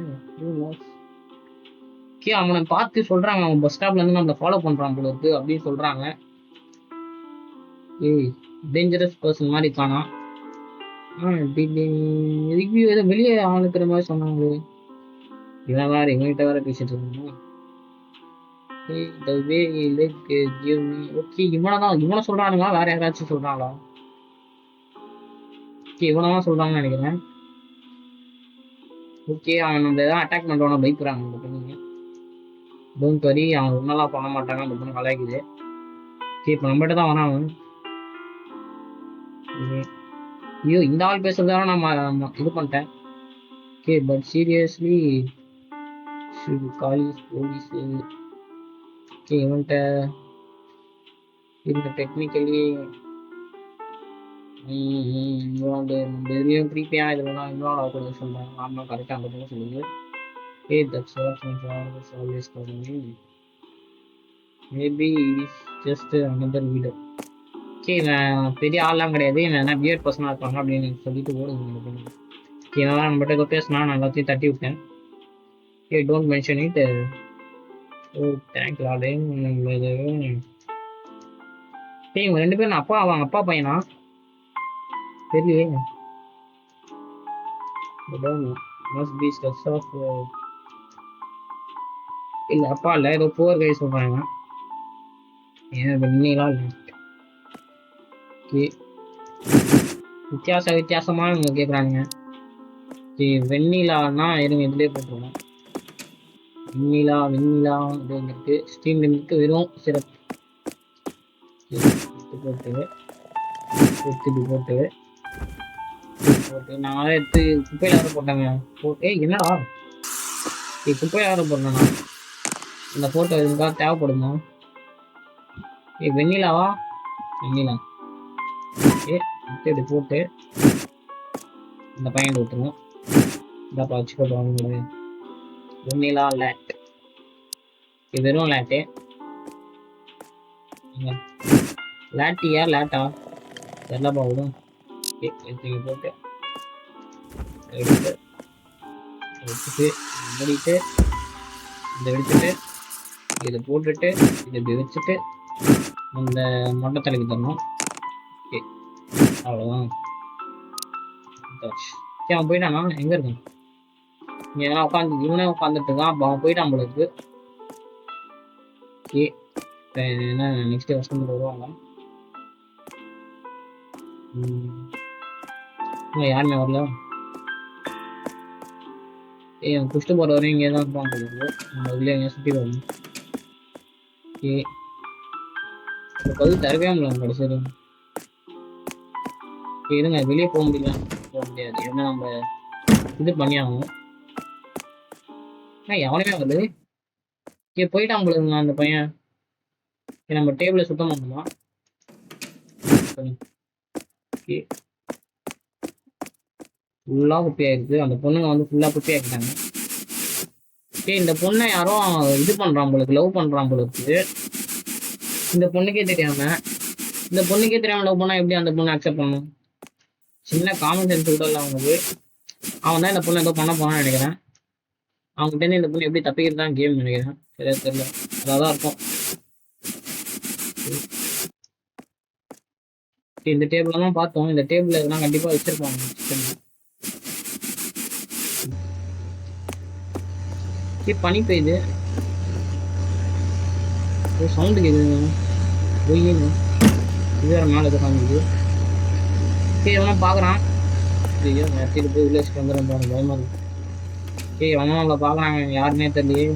A: அவனை பார்த்து சொல்றாங்க, அவன் பஸ் ஸ்டாப்ல இருந்து நம்மளை ஃபாலோ பண்றான் போல இருக்கு அப்படின்னு சொல்றாங்க. டேஞ்சரஸ் பர்சன் மாதிரி காணா. ரிவ்யூ ஏதோ வெளியே ஆளுக்கிற மாதிரி சொன்னாங்க. இவன் வேற இவங்கிட்ட வேற பேசிட்டு இருக்காங்க. ஓகே இவனை சொல்றானுங்களா வேற யாராச்சும் சொல்றாங்களா? ஓகே இவனதான் சொல்றாங்கன்னு நினைக்கிறேன். ஓகே அவன் நம்ம எதாவது அட்டாக் பண்றவன பயப்படுறாங்க அந்த பொண்ணுங்க. டோன்ட் வரி அவன் ஒன்னெல்லாம் பண்ண மாட்டாங்க. அந்த பொண்ணு கலாய்க்குது. ஓகே இப்போ நம்மகிட்ட தான் வரான் அவன். ஐயோ இந்த ஆள் பேசுறதால நான் இது பண்ணிட்டேன். Okay but seriously police. Okay இவன்கிட்ட இந்த டெக்னிக்கலி எதுலையும் க்ரீப்பியா இதெல்லாம் இன்வால்வ் ஆகக்கூடாதுன்னு சொல்கிறாங்க. நார்மலாக கரெக்டாக அந்த பொண்ணு சொல்லுது. That's always maybe just another வீடு. ஓகே இவன் பெரிய ஆள்லாம் கிடையாது, இவன் என்ன பியர்ட் பர்சனாக இருப்பாங்க அப்படின்னு சொல்லிட்டு ஓடுங்க. ஓகே இவன் நம்மகிட்ட ஏதோ பேசினா நான் எல்லாத்தையும் தட்டி விட்டேன். Okay don't mention it. Oh thank லார்டே. இவங்க ரெண்டு பேரும் அவங்க அப்பா பையனா தெரியலையே. இல்ல அப்பா இல்ல ஏதோ போர் கை சொல்றாங்க. வித்தியாசமா இவங்க கேக்குறாங்க. வெண்ணிலான்னா இருங்க இதுலயே போட்டுருவோம். வெண்ணிலா இருக்கு. ஸ்டீம் லிமிட்டு வெறும் சிறப்பு போட்டு நான் எடுத்து குப்பையில வேற போட்டாங்க. என்னடா குப்பையில வேற போடணும். இந்த போட்டோ இதுக்காக தேவைப்படுமா? வெண்ணிலா இப்படி போட்டு இந்த பையன் விட்டுருவோம். இதாப்பா வச்சு போட்டுவாங்க. வெண்ணிலா லேட் இது வெறும் லேட்டு. லேட்டியா லேட்டா தெரியலப்பா விடும். போட்டு எடுத்துட்டு மூடிட்டு இதை எடுத்துட்டு இதை போட்டுட்டு இதை இப்படி வச்சுட்டு இந்த மொட்டை தலைக்கு தரணும். ஓகே அவ்வளோதான். அவன் போயிட்டானா? எங்கே இருக்கான்? இவனே உட்காந்துட்டு இருக்கான். அப்போ அவன் போயிட்டான் போல இருக்கு. ஓகே என்ன நெக்ஸ்ட் வருஷம் வருவாங்க. யாருமே வரல. குஷ்டு போகிற வரையும் இங்கே தான் இருப்பாங்க. நம்ம இதுல எங்கேயா சுற்றி வரணும். கதவு தரவே முடியல கடைசி. இருங்க, வெளியே போக முடியாது. ஏன்னா நம்ம இது பண்ணி ஆகணும். எவனையுமே வருது. போயிட்டான் போலுங்க அந்த பையன். நம்ம டேபிள சுத்தம் பண்ணணுமா? ஃபுல்லா குப்பையா இருக்கு. அந்த பொண்ணுங்க வந்து ஃபுல்லா குப்பையா இருக்காங்க. இந்த பொண்ணை யாரும் இது பண்றான் போலுக்கு, லவ் பண்றான் போலுக்கு. இந்த பொண்ணுக்கே தெரியாம லவ் பண்ணா எப்படி அந்த பொண்ணு அக்செப்ட் பண்ணும்? சின்ன காமன் சென்ஸ் கூட இல்லை அவனுக்கு. அவன் தான் இந்த பொண்ணு ஏதோ பண்ண போனான்னு நினைக்கிறேன். அவங்ககிட்ட இந்த பொண்ணு எப்படி தப்பிக்கிறது தான் கேம் நினைக்கிறேன். சரியா தெரியல. அதான் இருக்கும். இந்த டேபிள் தான் பார்த்தோம். இந்த டேபிள் எதனா கண்டிப்பா வச்சிருப்பாங்க. பனி பெய்யுது. சவுண்டு கேக்குதுங்க. இது வேற மேலே எதை காமிக்குது. எவனா பாக்குறான். ஐயோ நேரத்துக்கு போய் உள்ள வச்சுட்டு வந்துடும் பாருங்க, பயமா இருக்கு. எவனா அவங்கள பாக்குறாங்க, யாருன்னே தெரியலையே.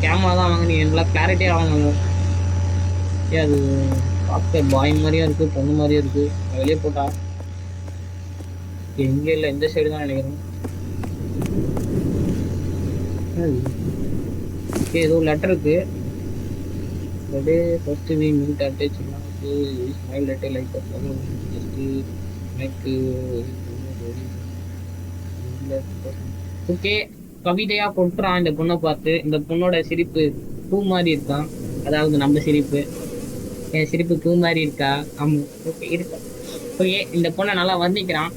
A: கேமரா தான் வாங்க, நீ எல்லாம் கிளாரிட்டியா வாங்க. அது பார்க்க பாய் மாதிரியா இருக்கு, பொண்ணு மாதிரியா இருக்கு. வெளியே போட்டா எங்க இல்லை, இந்த சைடு தான் நினைக்கிறேன். ஏதோ லெட்டர் இருக்கு. First we meet at a smile at a like okay. கவிதையா கொட்டுறான் இந்த பொண்ணை பார்த்து. இந்த பொண்ணோட சிரிப்பு பூ மாதிரி இருக்கான். அதாவது நம்ம சிரிப்பு. என் சிரிப்பு பூ மாதிரி இருக்கா? ஆமா, ஓகே இருக்கா. ஓகே, இந்த பொண்ணை நல்லா வர்ணிக்கிறான்.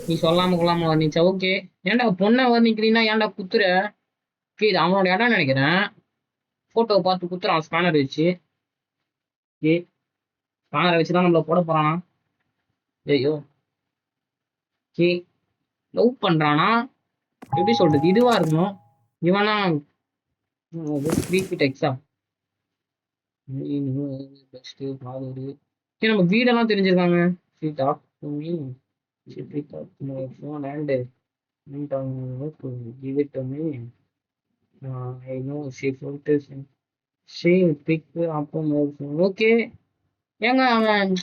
A: நீ சொல்லாம கொள்ளாம வர்ணிச்சா ஓகே. ஏன்டா பொண்ணை வர்ணிக்கிறீன்னா ஏன்டா குத்துற? இது அவனோட இடம் நினைக்கிறேன். போட்டோவை பார்த்து குத்துறான் ஸ்பேனர் வச்சு. ஸ்பேனரை வச்சுதான் நம்மள போட போறானா? ஐயோ. லவ் பண்றானா? எப்படி சொல்றது, இதுவா இருக்கணும். இவனா நம்ம வீடெல்லாம் தெரிஞ்சிருக்காங்க. ஓகே. ஏங்க அவன்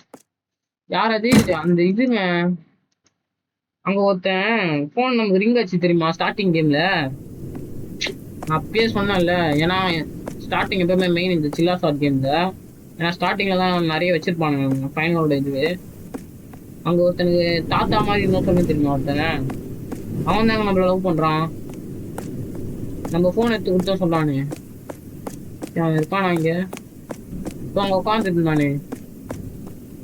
A: யார் அது? அந்த இதுங்க, அங்க ஒருத்தன் போன் நமக்கு ரிங் ஆச்சு தெரியுமா ஸ்டார்டிங் கேம்ல. நான் அப்பயே சொன்னேன்ல. ஏன்னா ஸ்டார்டிங் எப்பவுமே மெயின் இந்த சில்லா ஷாட் கேம்ல. ஏன்னா ஸ்டார்டிங்ல தான் நிறைய வச்சிருப்பாங்க ஃபைனலோட இது. அங்க ஒருத்தனுக்கு தாத்தா மாதிரி இருந்தா சொல்ல தெரியுமா ஒருத்தன். அவன் தாங்க நம்மள லவ் பண்றான். நம்ம போன் எடுத்து கொடுத்தா சொல்லானே. அவன் இருப்பானா இங்க? இப்போ அங்க உட்காந்துட்டு இருந்தானே,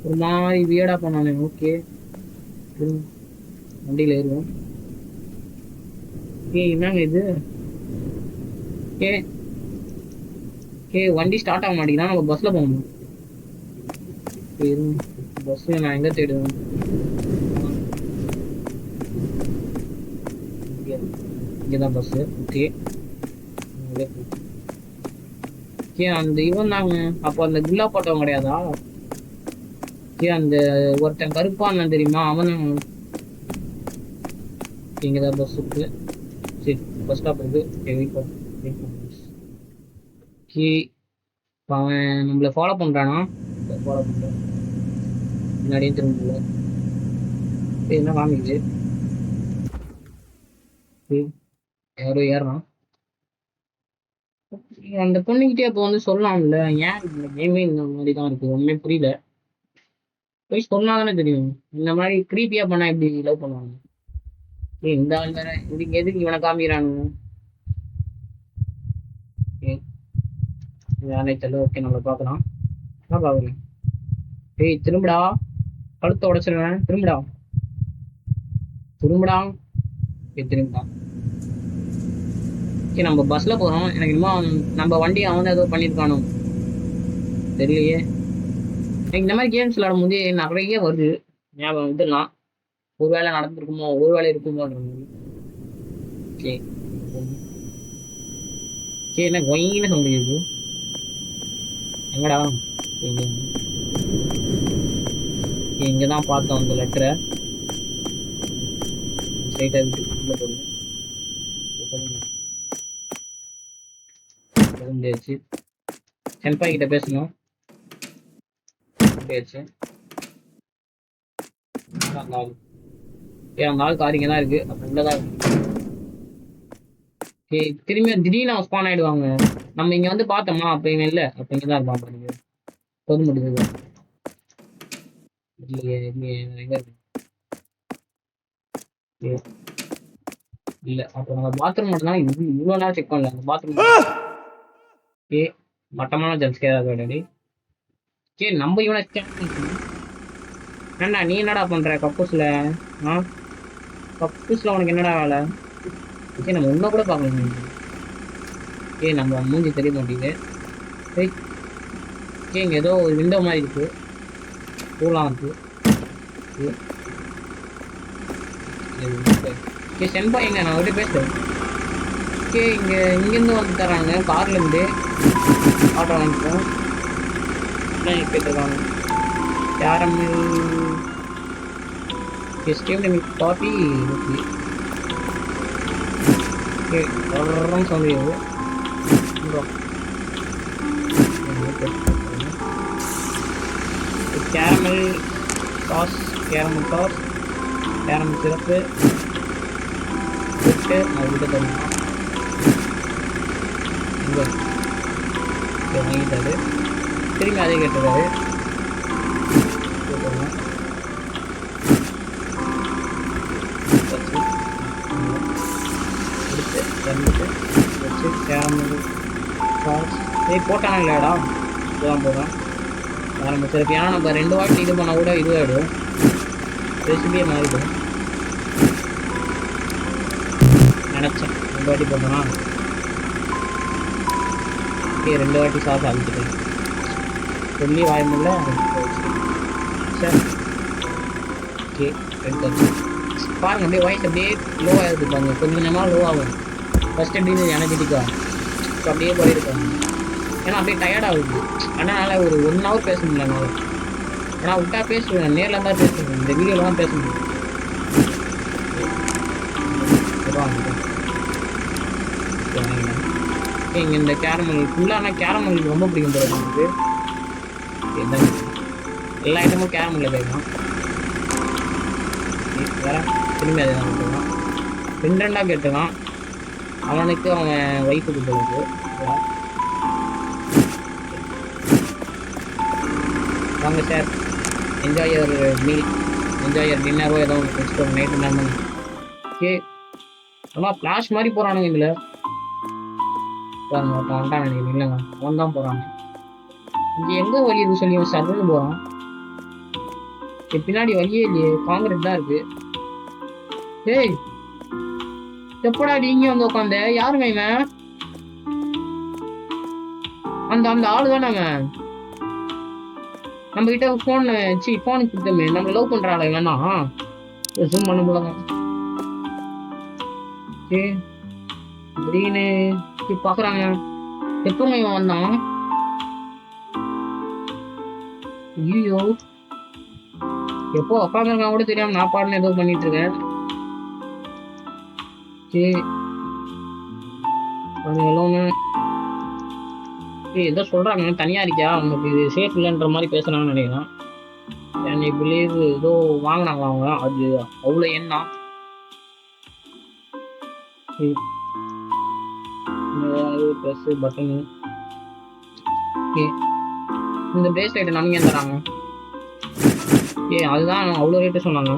A: ஒரு மாதிரி வியர்டா பண்ணானே. ஓகே, வண்டியில ஏறுவோம். என்னங்க இது? வண்டி ஸ்டார்ட் ஆக மாட்டேங்குதா? நம்ம பஸ்ல போகணும். பஸ் நான் எங்க தேடுவேன்? இங்கதான் பஸ். ஓகே, அந்த இவன் தாங்க. அப்போ அந்த குல்லா போட்டவன் கிடையாதா? அந்த ஒருத்தன் கருப்பான் தெரியுமா, அவன் இங்கதான் பஸ் இருக்கு. சரி, பஸ் ஸ்டாப் இருக்கு. அவன் நம்மள ஃபாலோ பண்றானா? ஃபாலோ பண்றான். முன்னாடியே திரும்ப என்ன காமிக்குது? யாரோ ஏறான். அந்த பொண்ணுகிட்டே அப்போ வந்து சொல்லலாம்ல, ஏன் இந்த கேமே இந்த மாதிரி தான் இருக்கு, ஒண்ணுமே புரியல. போய் சொன்னாதானே தெரியும். இந்த மாதிரி கிரீப்பியா பண்ணா எப்படி லவ் பண்ணுவாங்க? இந்த ஆள் வேற இதுக்கு எதுக்கு இவனை காமிக்கிறானுங்க? தெரியல. ஓகே, நம்மள பாக்கலாம். என்ன பாக்குறேன்? திரும்படா, கழுத்தை உடைச்சிருவேன். திரும்படா. திரும்படா. நம்ம பஸ்ல போறோம். எனக்கு இன்னும் நம்ம வண்டி அவன் ஏதோ பண்ணிருக்கானோ தெரியலையே. எனக்கு இந்த மாதிரி கேம்ஸ் விளையாடும் போது நிறைய வருது ஞாபகம். இதெல்லாம் ஒரு வேளை நடந்திருக்குமோ, ஒரு வேளை இருக்குமோ. என்ன கொயின்னு சொல்லிருக்கு. எங்கடா இங்க இங்கதான் பார்த்தோம் அந்த லெட்டரை. ஸ்ட்ரைட்டா உள்ள முடியாச்சு. சென்பாய் கிட்ட பேசணும். பேச்சு அந்த ஆள் காரிங்க தான் இருக்கு. அப்ப உள்ளதான் இருக்கு. திரும்பி திடீர்னு அவன் ஸ்பான் ஆயிடுவாங்க. நம்ம இங்க வந்து பார்த்தோமா, அப்ப இவன் இல்ல, அப்ப இங்கதான் இருப்பான். பொது முடிஞ்சது இல்லையே, எங்க இருக்கு இல்ல. அப்ப நம்ம பாத்ரூம் மட்டும் தான் இவ்வளவு நேரம் செக் பண்ணல. அந்த பாத்ரூம் மட்டமான ஜல்ஸ்கேடி. நம்ம இவனை ஏண்டா நீ என்னடா பண்ற கப்பூஸ்ல? கப்பூஸ்ல உனக்கு என்னடா வேலை? நம்ம உன்ன கூட பார்க்கணும். நம்ம மூஞ்சி தெரிய மாட்டேங்குது. இங்க ஏதோ ஒரு விண்டோ மாதிரி இருக்கு. போலாம் இருக்கு. சென்பா எங்க நான் அவர்கிட்ட பேசுறேன். இங்கேருந்து வந்து தராங்க கார்ல இருந்து. ஆட்டோ வாங்கிப்போம். கேட்டுருக்காங்க கேரமில் காபி. ஓகே சொல்லிடுது. Caramel sauce, caramel sauce, caramel சிறப்பு விட்டு அவர்கிட்ட தரணும். வாங்கிட்டாரு. திரும்பி அதே கேட்டுருக்காரு. வச்சு கேரமல் சாஸ் போட்டானா இல்லையாடா? இப்போதான் போடுறேன். கேரமல் சிறப்பு. ஏன்னா நம்ம 2 வாட்டி இது பண்ணால் கூட இதுவாகிடும், ரெசிபியே மாறிடும். நினச்சேன் 2 வாட்டி போட்டோன்னா. 2 வாட்டி சாஸ் அழிச்சிட்டேன் சொல்லி வாய்முள்ள. சரி ஓகே எடுத்தாச்சு. பாருங்க அப்படியே வாய்ஸ் அப்படியே லோ ஆகிருக்கு பாருங்க. கொஞ்சம் கொஞ்சமாக லோ ஆகும். ஃபஸ்ட் எப்படி எனர்ஜெட்டிக்கா இப்போ அப்படியே போயிருக்காங்க. ஏன்னா அப்படியே டயர்ட் ஆகுது. அதனால் ஒரு 1 hour பேச முடியல என்னால். ஆனால் விட்டா பேசுவேன், நேரில் தான் பேசுவேன், இந்த வீடியோவில் தான் பேச முடியும். இங்கே இந்த கேரமல் ஃபுல்லாக கேரமல் ரொம்ப பிடிக்கும் போல எனக்கு. எல்லா ஐட்டமும் கேரமல்ல போயிருக்கான். வேற திரும்பி அதை தான் விட்டுருக்கான். 2 கேட்டுருக்கான். அவனுக்கு அவன் ஒய்ஃபுக்கு போகுது. வாங்க sir, enjoy your meal, enjoy your டின்னரோ ஏதோ ஒன்று வச்சுக்கோங்க. நைட்டு நான் ஓகே. ஆனால் ஃப்ளாஷ் மாதிரி போகிறானுங்க இதில். வந்துட்டான் நினைக்கிறேன். இல்லைங்க அவன் தான் போகிறான். இங்கே எங்கே வழி இருக்கு சொல்லி அவன் சர்வன்னு போகிறான். பின்னாடி வழியே இல்லையே, காங்கிரீட் தான் இருக்கு. ஏய் எப்படா நீங்க வந்து உட்காந்த? யாருங்க இவன்? அந்த ஆளு தானே அவன். நம்ம கிட்ட போன் கொடுத்தமே, நம்ம லவ் பண்ற ஆளு வேணா ஜூம் பண்ண முடியல. திடீர்னு பாக்குறாங்க. எப்பங்க இவன் வந்தான்? ஐயோ எப்போ உட்காந்துருக்கான் கூட தெரியாம நான் பாடுன்னு ஏதோ பண்ணிட்டு இருக்கேன். ஏதோ சொல்றாங்க தனியா இருக்கியா, உங்களுக்கு இது சேஃப் இல்லைன்ற மாதிரி பேசுறாங்கன்னு நினைக்கிறேன். ஏதோ வாங்கினாங்க அவங்க. அது அவ்வளோ என்ன ப்ளஸ் பட்டனு. இந்த பிரேஸ்லெட் நமக்கு ஏன் தராங்க? அதுதான் அவ்வளோ ரேட்டு சொன்னாங்க.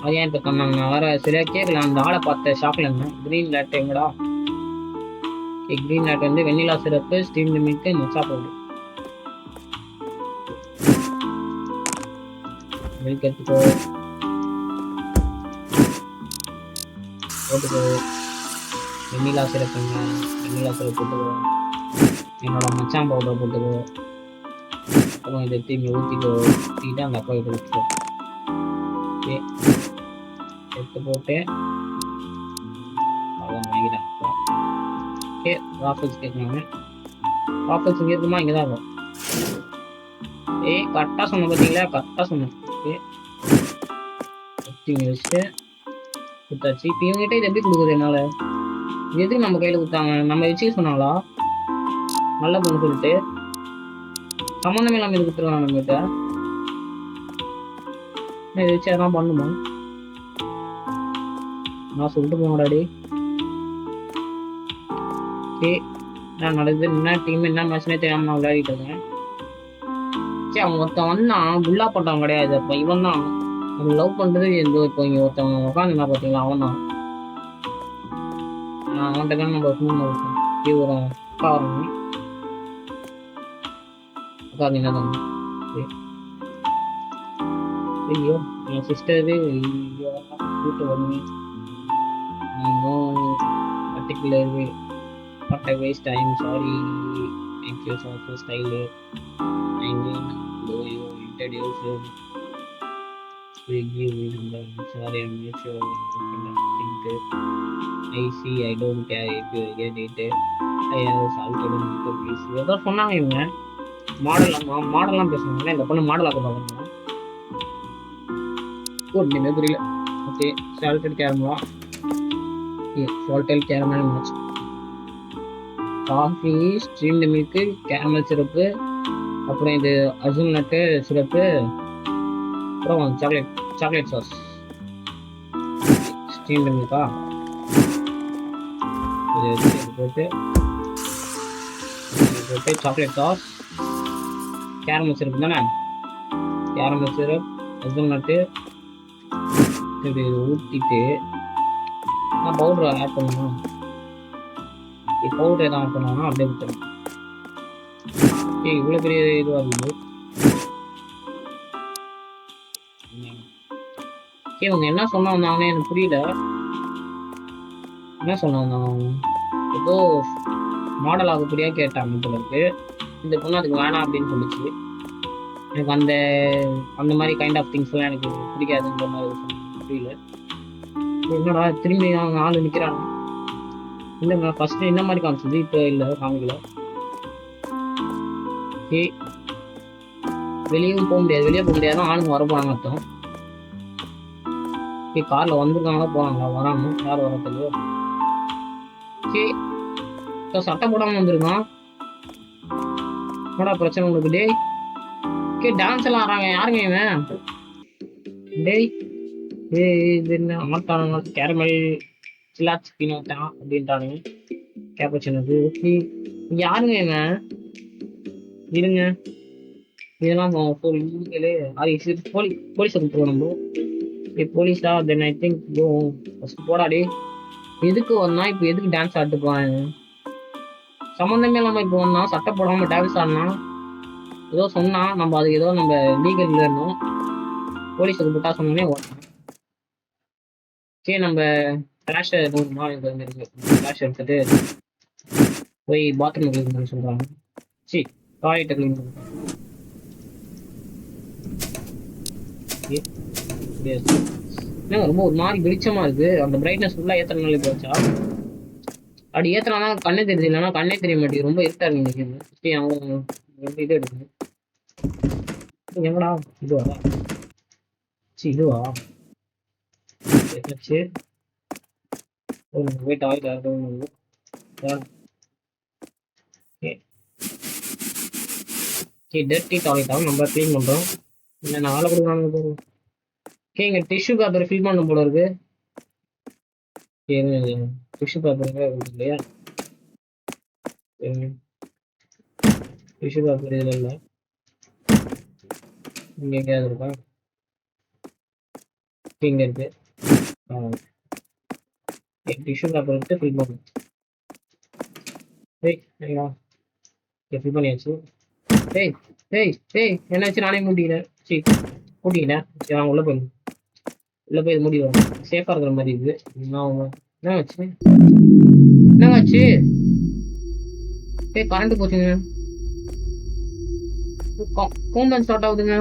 A: அது ஏன் இப்போ தந்தாங்க? நான் வேற சரியா கேட்கல. அந்த ஆளை பார்த்த ஷாக்ல இருந்தேன். கிரீன் லேட் எங்கடா? கிரீன் லேட் வந்து வெண்ணிலா சிறப்பு, ஸ்டீம் மில்க், மொச்சா பவுடர். மில்க் எடுத்துக்கோ, போட்டுக்கோ. வெண்ணிலா சிறப்புங்க, வெண்ணிலா சிறப்பு போட்டுக்கோ. என்னோட மச்சான் பவுடர் போட்டுக்கோ. அப்புறம் இதை திரும்பி ஊற்றிக்கோ. ஊற்றிட்டு அந்த அப்பா கிட்ட ஊற்றிக்கோ. ஓகே எடுத்து போட்டு அவ்வளோ வாங்கிட்டேன். ஓகே வாஃபிள்ஸ் கேட்குறாங்க. ஆஃபீஸ் இங்கே இருக்குமா? இங்கே தான் இருக்கும். கரெக்டாக சொன்னேன் பார்த்தீங்களா? கரெக்டாக சொன்னேன். வச்சுட்டு கொடுத்தாச்சு. இப்போ இவங்ககிட்ட இது எப்படி கொடுக்குது என்னால்? எதுக்கு நம்ம கையில் கொடுத்தாங்க? நம்ம வச்சுக்க சொன்னாங்களா? நல்ல பொண்ணு சொல்லிட்டு சம்மந்தமே இல்லாமல் இது கொடுத்துருவாங்க நம்மகிட்ட. இதை வச்சு எதனா பண்ணுமா? நான் சொல்லிட்டு போங்கடாடி. என்ன நடக்குது? என்ன டீம் என்ன மேட்ச்னே தெரியாம நான் விளையாடிட்டு இருக்கேன். சரி, அவங்க ஒருத்தன் வந்தான், புல்லா போட்டவன் கிடையாது. அப்போ இவன் தான் அவன் லவ் பண்றது. எந்த இப்போ இங்கே ஒருத்தவங்க உட்காந்துனா பார்த்தீங்களா? அவன் தான். அவன்கிட்ட தான் நம்ம ஃபோன் இருக்கோம். ஒரு அக்கா வரணும். அக்கா என்ன தான்? ஐயோ, என் சிஸ்டரு கூட்டு வரணும். Particular not a waste time. Sorry, thank you so much. Style do you introduce will give you sorry, I'm not sure. Think I see, I don't care if you get it. I have salted in the piece. ஏதோ சொன்னாங்க இவங்க மாடலாம் பேசுவாங்க. இந்த பொண்ணு மாடலாக பார்க்கணும். ஒன்றுமே புரியல. ஓகே, சால்டட் கேரமலா. Salted caramel match. Coffee, streamed milk, caramel syrup, அப்புறம் இது அசூல் நட்டு சிரப்பு, அப்புறம் சாக்லேட் சாஸ். ஸ்ட்ரீம்டு மில்கா இது போட்டு சாக்லேட் சாஸ், கேரமல் சிரப் தானே? கேரமல் சிரப், அசூல் நட்டு இப்படி ஊற்றிட்டு நான் பவுடர் ஆட் பண்ணணும். பவுடர் எதாவது ஆட் பண்ணுவாங்கன்னா அப்படியே விட்டுருங்க. இவ்வளோ பெரிய இதுவாக இருக்குது. இவங்க என்ன சொன்ன வந்தாங்கன்னு எனக்கு புரியல. என்ன சொன்ன வந்தாங்க? ஏதோ மாடல் ஆகக்கூடியா கேட்டாங்க போலருக்கு. இந்த பொண்ணு அதுக்கு வேணாம் அப்படின்னு சொல்லிச்சு. எனக்கு அந்த மாதிரி கைண்ட் ஆஃப் திங்ஸ்லாம் எனக்கு பிடிக்காதுன்ற மாதிரி புரியல. என்னடா திரும்பி அவங்க ஆள் நிற்கிறாங்க. இல்லைங்க, ஃபர்ஸ்ட் இந்த மாதிரி காமிச்சது, இப்போ இல்லை காமிக்கல. வெளியும் போக முடியாது. வெளியே போக முடியாதுன்னா ஆளுங்க வர போறாங்க அர்த்தம். கார்ல வந்துருக்காங்களா போறாங்களா? வராங்க. யார் வரத்துக்கு? சட்டை போடாம வந்திருக்கான். என்னடா பிரச்சனை உங்களுக்கு? டான்ஸ் எல்லாம் ஆடுறாங்க. யாருங்க இவன்? இது என்ன ஆட்டானுங்க? கேரமல் சில்லாச்சி பினோட்டா அப்படின்ட்டானுங்க. கேப்பச்சினது. யாருங்க இவன்? இருங்க, இதெல்லாம் போலீஸை கூப்பிட்டுருவோம் நம்ம. போலீஸா? தென் ஐ திங்க் ஃபர்ஸ்ட் போடாடி. எதுக்கு வந்தா? இப்போ எதுக்கு டான்ஸ் ஆடிட்டு போவாங்க? சம்மந்தமே இல்லாமல் இப்போ வந்தா சட்டை போடாமல் டான்ஸ் ஆடினா ஏதோ சொன்னா நம்ம அது ஏதோ நம்ம லீகல் இல்லைன்னு போலீஸை கூப்பிட்டா சொன்னோன்னே ஓட்டணும். நம்ம ஃப்ளாஷ் ஃப்ளாஷ் எடுத்துட்டு போய் பாத்ரூம் க்ளீன் பண்ண சொல்கிறாங்க. டாய்லெட்டை க்ளீன் பண்ணுறாங்க. ரொம்ப ஒரு மாதிரி வெளிச்சமா இருக்கு. அந்த பிரைட்னஸ் ஃபுல்லாக ஏற்றுறதுனால இப்போ வச்சா அப்படி ஏற்றுனா கண்ணே தெரியுது. இல்லைன்னா கண்ணே தெரிய மாட்டேங்குது. ரொம்ப இருட்டா இருக்கு இன்னைக்கு. அவங்க இது எடுக்கணும். எங்கடா இதுவா? இதுவா? போய் டாய்லெட் டர்ட்டி டாய்லெட்டாக நம்ம க்ளீன் பண்ணுறோம். இல்லை நான் வேலை கொடுக்குறாங்க. இங்கே டிஷ்யூ பேப்பர் ஃபில் பண்ணும் போல இருக்கு. டிஷ்யூ பேப்பர் இல்லையா? டிஷ்யூ பேப்பர் இதில் இல்லை. இங்கே எங்கேயாவது இருக்கா? இங்கே இருக்கு. டிஷ்யூ பேப்பர் எடுத்து ஃபில் பண்ணும். ஃபில் பண்ணியாச்சு. என்னாச்சு? நானே மூடிக்கிறேன். மூடிக்கிறேன். சரி, வாங்க உள்ள போயிடும். உள்ள போய் மூடிடுவோம். சேஃபா இருக்கிற மாதிரி இருக்கு. என்னவாச்சு? கரண்ட் போச்சுங்க. கவுண்ட் ஸ்டார்ட் ஆகுதுங்க.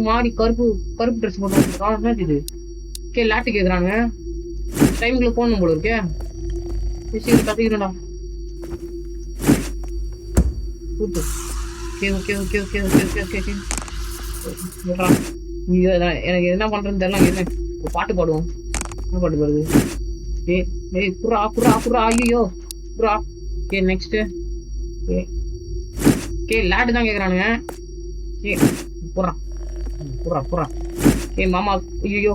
A: மாறி கருப்பு ட்ரெஸ் போட்டு இது லாட்டு கேக்குறாங்க. டைமுக்குள்ள போகணும் போல இருக்கே. சரி கத்திக்கிறேன்டா. கூட்டு. Okay okay okay okay okay okay okay okay. எனக்கு என்ன பண்றதுன்னு தெரியல. என்ன ஒரு பாட்டு பாடுவோம். என்ன பாட்டு பாடுது? ஏய் ஏய் புறா புறா புறா ஐயோ புறா. Okay next. Okay okay late தான் கேக்குறானுங்க. ஓகே புறா புறா புறா. ஏய் மாமா ஐயோ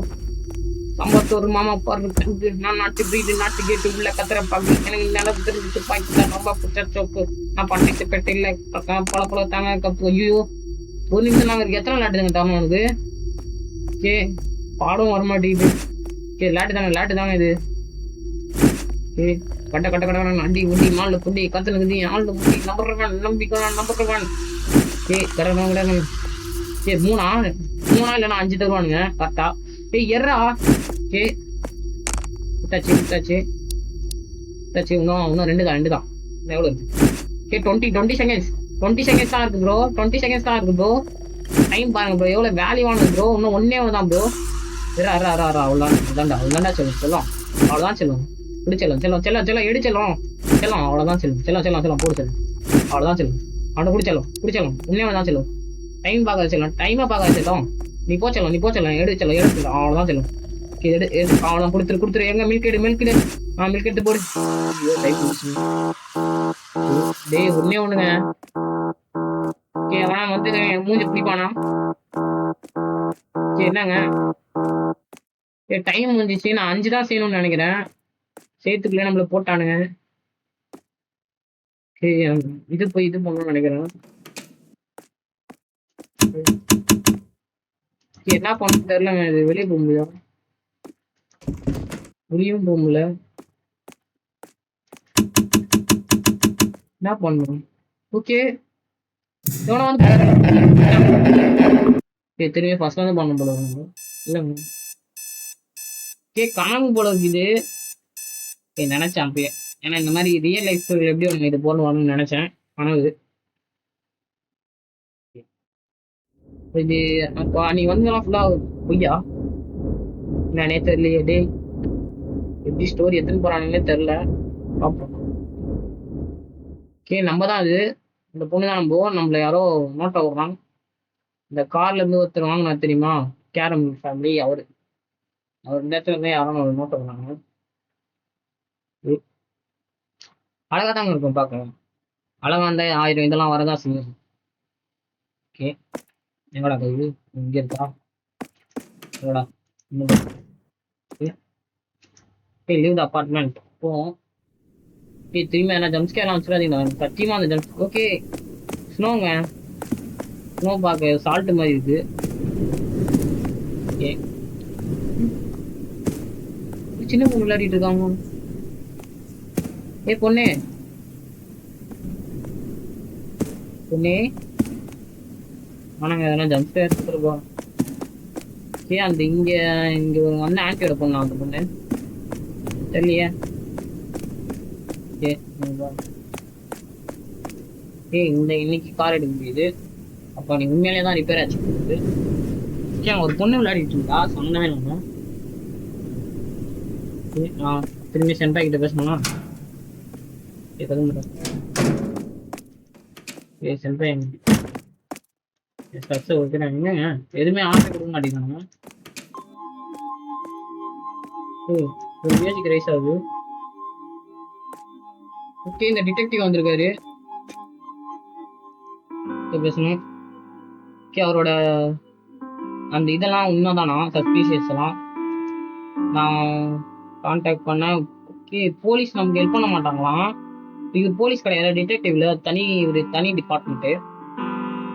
A: சம்பத்தூர் மாமா பாரு. நான் நாட்டு வீடு நாட்டு கேட்டு உள்ள கத்திர பாக்கு எனக்கு நிலவு தெரிஞ்சு துப்பாக்கி தான் ரொம்ப புச்ச சோப்பு. நான் பண்ணிட்டு பெட்டில பல பல தாங்க கப்பு. ஐயோ ஒரு நிமிஷம் நாங்க எத்தனை லேட்டுங்க தாம உனக்கு? ஓகே பாடம் வரமாட்டேங்குது. ஓகே லேட்டு தாங்க இது. ஓகே கட்ட கட்ட கட்ட அண்டி உண்டி மாலு புண்டி கத்துனுக்குதி ஆளு முடி நம்புறவன். ஏ கடை கடை. ஏ மூணா இல்லைன்னா 5 தருவானுங்க கரெக்டா. ஏய் எர்ரா. ஓகே விட்டாச்சு இன்னும் 2 தான் எவ்வளோ இருக்கு? ஓகே 20 செகண்ட்ஸ் தான் இருக்கு ப்ரோ. 20 செகண்ட்ஸ் தான் இருக்கு ப்ரோ. டைம் பாருங்க ப்ரோ எவ்வளோ வேல்யூவானது ப்ரோ. இன்னும் ஒன்னே தான் ப்ரோ. அவ்வளோதான்டா செல்லும் அவ்வளோதான் செல்லும் செல்லம் அவ்வளோதான் செல்லும் போடு செல்லும் அவ்வளோதான் செல்லும் அவனை குடிச்சலும் உன்னே தான் செல்லும். டைம் பார்க்காத செல்லும் டைமை பார்க்காத செல்லும். நீ போச்சலாம் எடுத்து அவ்வளோதான் செல்லும். அவ்வளோதான் கொடுத்துரு எங்க மில்க் எடுத்து போடு. டேய் ஒன்னே ஒண்ணுங்க. அவனா வந்து மூஞ்சி பிடிப்பானா? என்னங்க டைம் முடிஞ்சிச்சு. நான் 5 தான் செய்யணும்னு நினைக்கிறேன். சேர்த்துக்குள்ளே நம்மள போட்டானுங்க. இது பண்ணணும்னு நினைக்கிறேன். என்ன பண்ண தெரியலங்க. இது வெளியே போக முடியும். வெளியும் போக முடியல. என்ன பண்ணணும்? ஓகே திரும்பி ஃபர்ஸ்ட் வந்து பண்ண போல இல்லைங்க. காணாம போல இருக்குது. நினைச்சேன் அப்பயே. ஏன்னா இந்த மாதிரி ரியல் லைஃப் ஸ்டோரி எப்படி ஒன்று இது போடணும்னு நினைச்சேன். கனவு இது. அப்போ நீ வந்தெல்லாம் ஃபுல்லா பொய்யா? நானே தெரியலையே. டே எப்படி ஸ்டோரி எத்தனை போறானுன்னே தெரியல. பார்ப்போம். நம்ம தான் அது. இந்த பொண்ணு தான் நம்மள யாரோ நோட்டை விடுறாங்க. இந்த கார்ல இருந்து ஒருத்தர் வாங்கினா தெரியுமா? Carrom family. அவர் இந்த இடத்துல இருந்து யாரும் நோட்டை விடுறாங்க. அழகா தாங்க இருக்கும் பார்க்க. அழகா இருந்தா 1000 இதெல்லாம் வரதான் செய்யும். ஓகே எங்கடா இது இங்க இருக்கா? எங்கடா லீவ் த அப்பார்ட்மெண்ட் போவோம். திரும்பி என்ன ஜம்ஸ்கேர்லாம் வச்சுக்காதீங்க சத்தியமா அந்த ஜம்ஸ். ஓகே ஸ்னோங்க. ஸ்னோ பார்க்க சால்ட் மாதிரி இருக்கு. ஓகே சின்ன பொண்ணு விளையாடிட்டு இருக்காங்க. பொண்ணே ஆனாங்க அதெல்லாம் ஜம்ஸ்கேர் எடுத்துருக்கோம். அந்த இங்க வந்து ஆன்டியோட பொண்ணா அந்த பொண்ணு தெரியலையே. இன்னைக்கு கார் எடுக்க முடியுது. அப்ப நீ உண்மையிலே தான் ரிப்பேர் ஆச்சு. ஒரு பொண்ணு விளையாடிட்டு இருந்தா சொன்னவே இல்லாம. திரும்பி சென்டா கிட்ட பேசணுமா? என்னங்க எதுவுமே ஆசை கொடுக்க மாட்டேங்கிறாங்க. மியூசிக் ரைஸ் ஆகுது. ஓகே இந்த டிடெக்டிவ் வந்திருக்காரு பேசணும். ஓகே அவரோட அந்த இதெல்லாம் உண்மைதானா? சஸ்பீஷியஸ் எல்லாம் நான் கான்டாக்ட் பண்ணேன். ஓகே போலீஸ் நமக்கு ஹெல்ப் பண்ண மாட்டாங்களாம். இவர் போலீஸ் கிடையாது, டிடெக்டிவ்ல தனி டிபார்ட்மெண்ட்டு.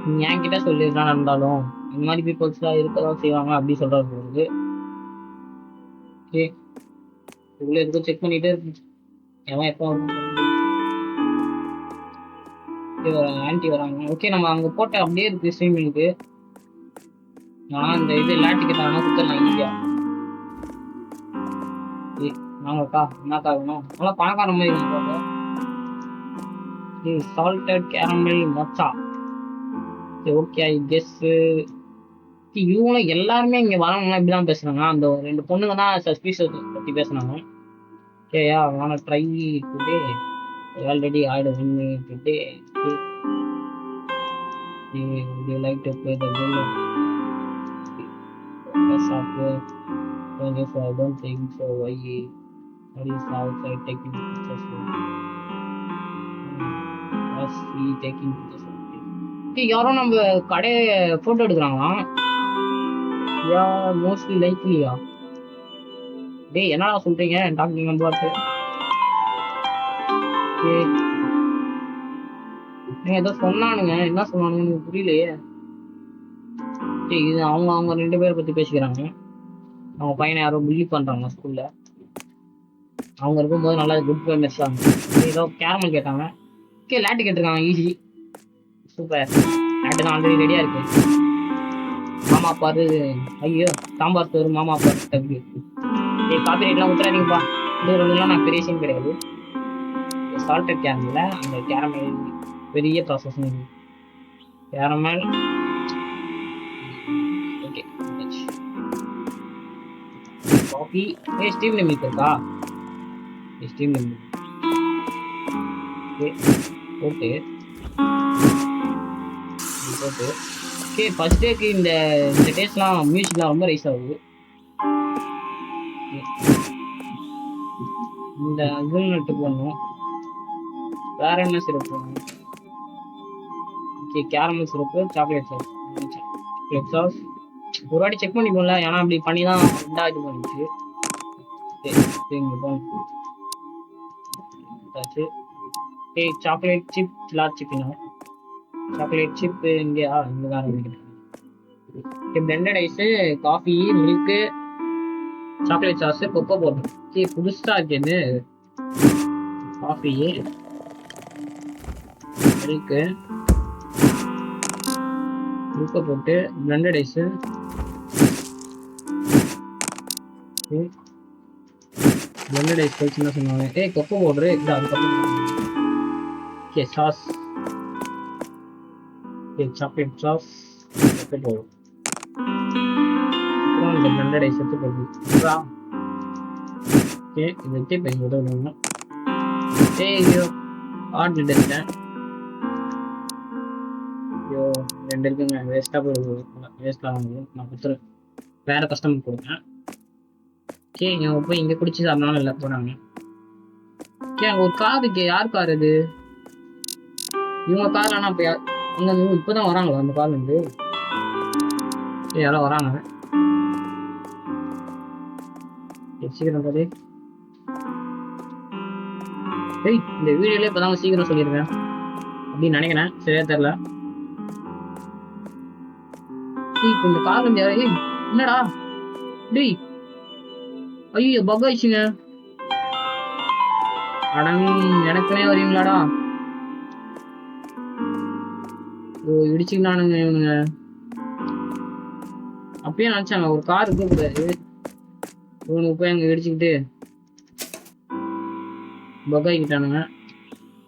A: நீ என்கிட்ட சொல்லி இதெல்லாம் நடந்தாலும் இந்த மாதிரி பீப்புள்ஸ்லாம் இருக்கதான் செய்வாங்க அப்படி சொல்றாரு. ஓகே இவ்வளோ எதுக்கும் செக் பண்ணிட்டே இருக்கு. எவன் எப்போ ஆன்டி வராங்க. ஓகே நம்ம அங்கே போட்ட அப்படியே இருக்கு ஸ்ட்ரீமிங்க்கு. நான் இந்த இது லேட்டுக்கு தானே கொடுத்துடலாம் ஈஸியா. நாங்கக்கா என்னக்கா வேணும்? நல்லா பணக்கார மாதிரி வேணும். Salted caramel mocha. Okay I guess இவங்களும் எல்லாருமே இங்க வரவங்களாம் இப்படிதான் பேசுறாங்க. அந்த 2 பொண்ணுங்க தான் சஸ்பீஷியஸ் பத்தி பேசுனாங்க. Okay, yeah, I wanna try today. I already had one today. Okay, would you like to play the game? Yes, after. And if I don't think so, why is outside taking pictures? Was he taking pictures? Okay, யாரோ நம்ம கடைய photo எடுக்கிறாங்களாம். யா mostly லைக்லியா. டேய் என்னடா சொல்றீங்க docking number ஏதோ சொன்னானுங்க என்ன சொன்னானுங்க எனக்கு புரியலையே. இது அவங்க அவங்க 2 பேரை பத்தி பேசிக்கிறாங்க. அவங்க பையனை யாரோ புள்ளி பண்றாங்க ஸ்கூல்ல. அவங்க இருக்கும்போது நல்லா குட் பை மெஸ் ஆகும். ஏதோ கேரமல் கேட்டாங்க. ஓகே லேட்டு கேட்டிருக்காங்க ஈஸி சூப்பர். லேட்டு தான் ஆல்ரெடி ரெடியா இருக்கு. மாமா பாரு ஐயோ சாம்பார் சோறு மாமா பாரு தம்பி. காப்பி ரைட்லாம் ஊத்துறாதீங்கப்பா. இது ஒன்றுலாம் நான் பெரிய சீன் கிடையாது. சால்டட் கேரமில் அந்த கேரமல் பெரிய process caramel. Okay coffee steam milk இருக்கா? ஸ்டீம் மில்க் ஓகே போட்டு போட்டு ஓகே ஃபர்ஸ்ட் டேக்கு இந்த டேஸ்ட்லாம் மியூசிக்லாம் ரொம்ப ரைஸ் ஆகுது. இந்த குல் நட்டு போடணும். வேற என்ன சிரப் போடணும்? Okay caramel syrup chocolate sauce. Chocolate sauce ஒரு வாட்டி செக் பண்ணிப்போம்ல ஏன்னா அப்படி பண்ணி தான் ரெண்டாக இது பண்ணிச்சு. ஓகே சாக்லேட் சிப் லார்ஜ் சிப்பினா சாக்லேட் சிப் இங்கே இங்கே தான் ஆரம்பிக்கிறேன். Blended ice coffee milk chocolate sauce cocoa போடணும். ஓகே புதுசாக இருக்குது காஃபி மில்க்கு மில்கை போட்டு பிளெண்டட் ஐஸு பிளெண்டட் ஐஸ் கழிச்சு என்ன சொன்னாங்க கொக்கோ பவுடரு இல்லை அதுக்கப்புறம் okay sauce chocolate sauce cocoa powder அப்புறம் இந்த பிளெண்டட் ஐஸ் எடுத்து போடணும். ஓகே இது வச்சு இப்போ இங்கே உதவணும். ஐயோ ஆட் எடுத்தேன். ஐயோ 2 இருக்குங்க வேஸ்ட்டாக போய் வேஸ்ட் ஆகுது. நான் கொடுத்துருவேன் வேற கஸ்டமர் கொடுத்தேன். ஓகே இவங்க போய் இங்கே குடிச்சு சாப்பிட்னாலும் இல்லை போனாங்க. ஓகே அங்கே ஒரு கார் இருக்கு. யார் கார் இது? இவங்க கார் ஆனால் இப்போ அங்கே இப்போ தான் வராங்களா அந்த கார்லேருந்து? யாரோ வராங்க. சீக்கிரம் பாரு. இந்த வீடியோல இப்பதான் சீக்கிரம் சொல்லியிருக்கேன் அப்படின்னு நினைக்கிறேன். சரியா தெரியல. இப்போ இந்த கார்ல இருந்து என்னடா டேய் ஐயோ பக் ஆயிடுச்சுங்க. அடங் எனக்குனே வரீங்களாடா? ஓ இடிச்சுக்கலானுங்க இவனுங்க. அப்பயே நினைச்சாங்க ஒரு கார் இருக்கக்கூடாது. இவனுக்கு போய் அங்கே இடிச்சுக்கிட்டு பக்காய்க்கிட்டானுங்க.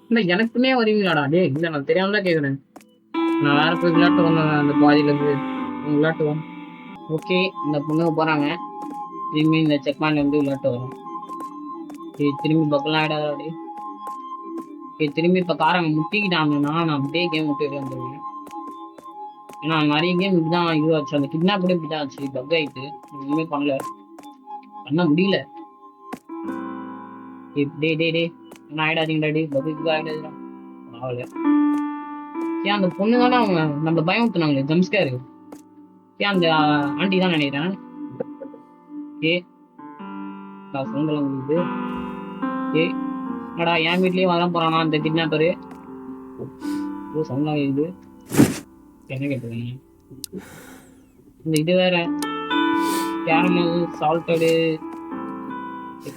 A: இல்லை எனக்குன்னே வருவீங்களாடா? டே இல்லை நான் தெரியாம தான் கேட்குறேன். நான் வேற போய் விளையாட்டு வந்தேன் அந்த பாதியிலேருந்து விளையாட்டு வந்தேன். ஓகே இந்த பொண்ணுங்க போகிறாங்க. திரும்பி இந்த செக் பாயிண்ட் வந்து விளையாட்டு வரும். திரும்பி பக்கெல்லாம் ஆகிடாதே. திரும்பி இப்போ காரங்க முட்டிக்கிட்டாங்கன்னா நான் அப்படியே கேம் விட்டு வந்துடுவேன். ஏன்னா நிறைய கேம் இப்படி தான் இதுவாச்சு. அந்த கிட்னாப் கூட இப்படி தான் ஆச்சு. பக் ஆகிட்டு ஒன்றுமே பண்ண முடியல. டே டே டே என்ன ஆயிடாதீங்கடா டே பகுக்கு ஆயிடாதுடா. ஆகல ஏன் அந்த பொண்ணு தானே அவங்க நம்ம பயம் ஊத்துனாங்களே ஜம்ஸ்கேரு. ஏன் அந்த ஆண்டி தான் நினைக்கிறேன். சவுண்டெல்லாம் வந்துது. என்னடா என் வீட்லயே வர போறானா அந்த கிட்னாப்பரு? சவுண்ட்லாம் இது என்ன கேட்டுருக்கீங்க? இந்த இது வேற caramel salted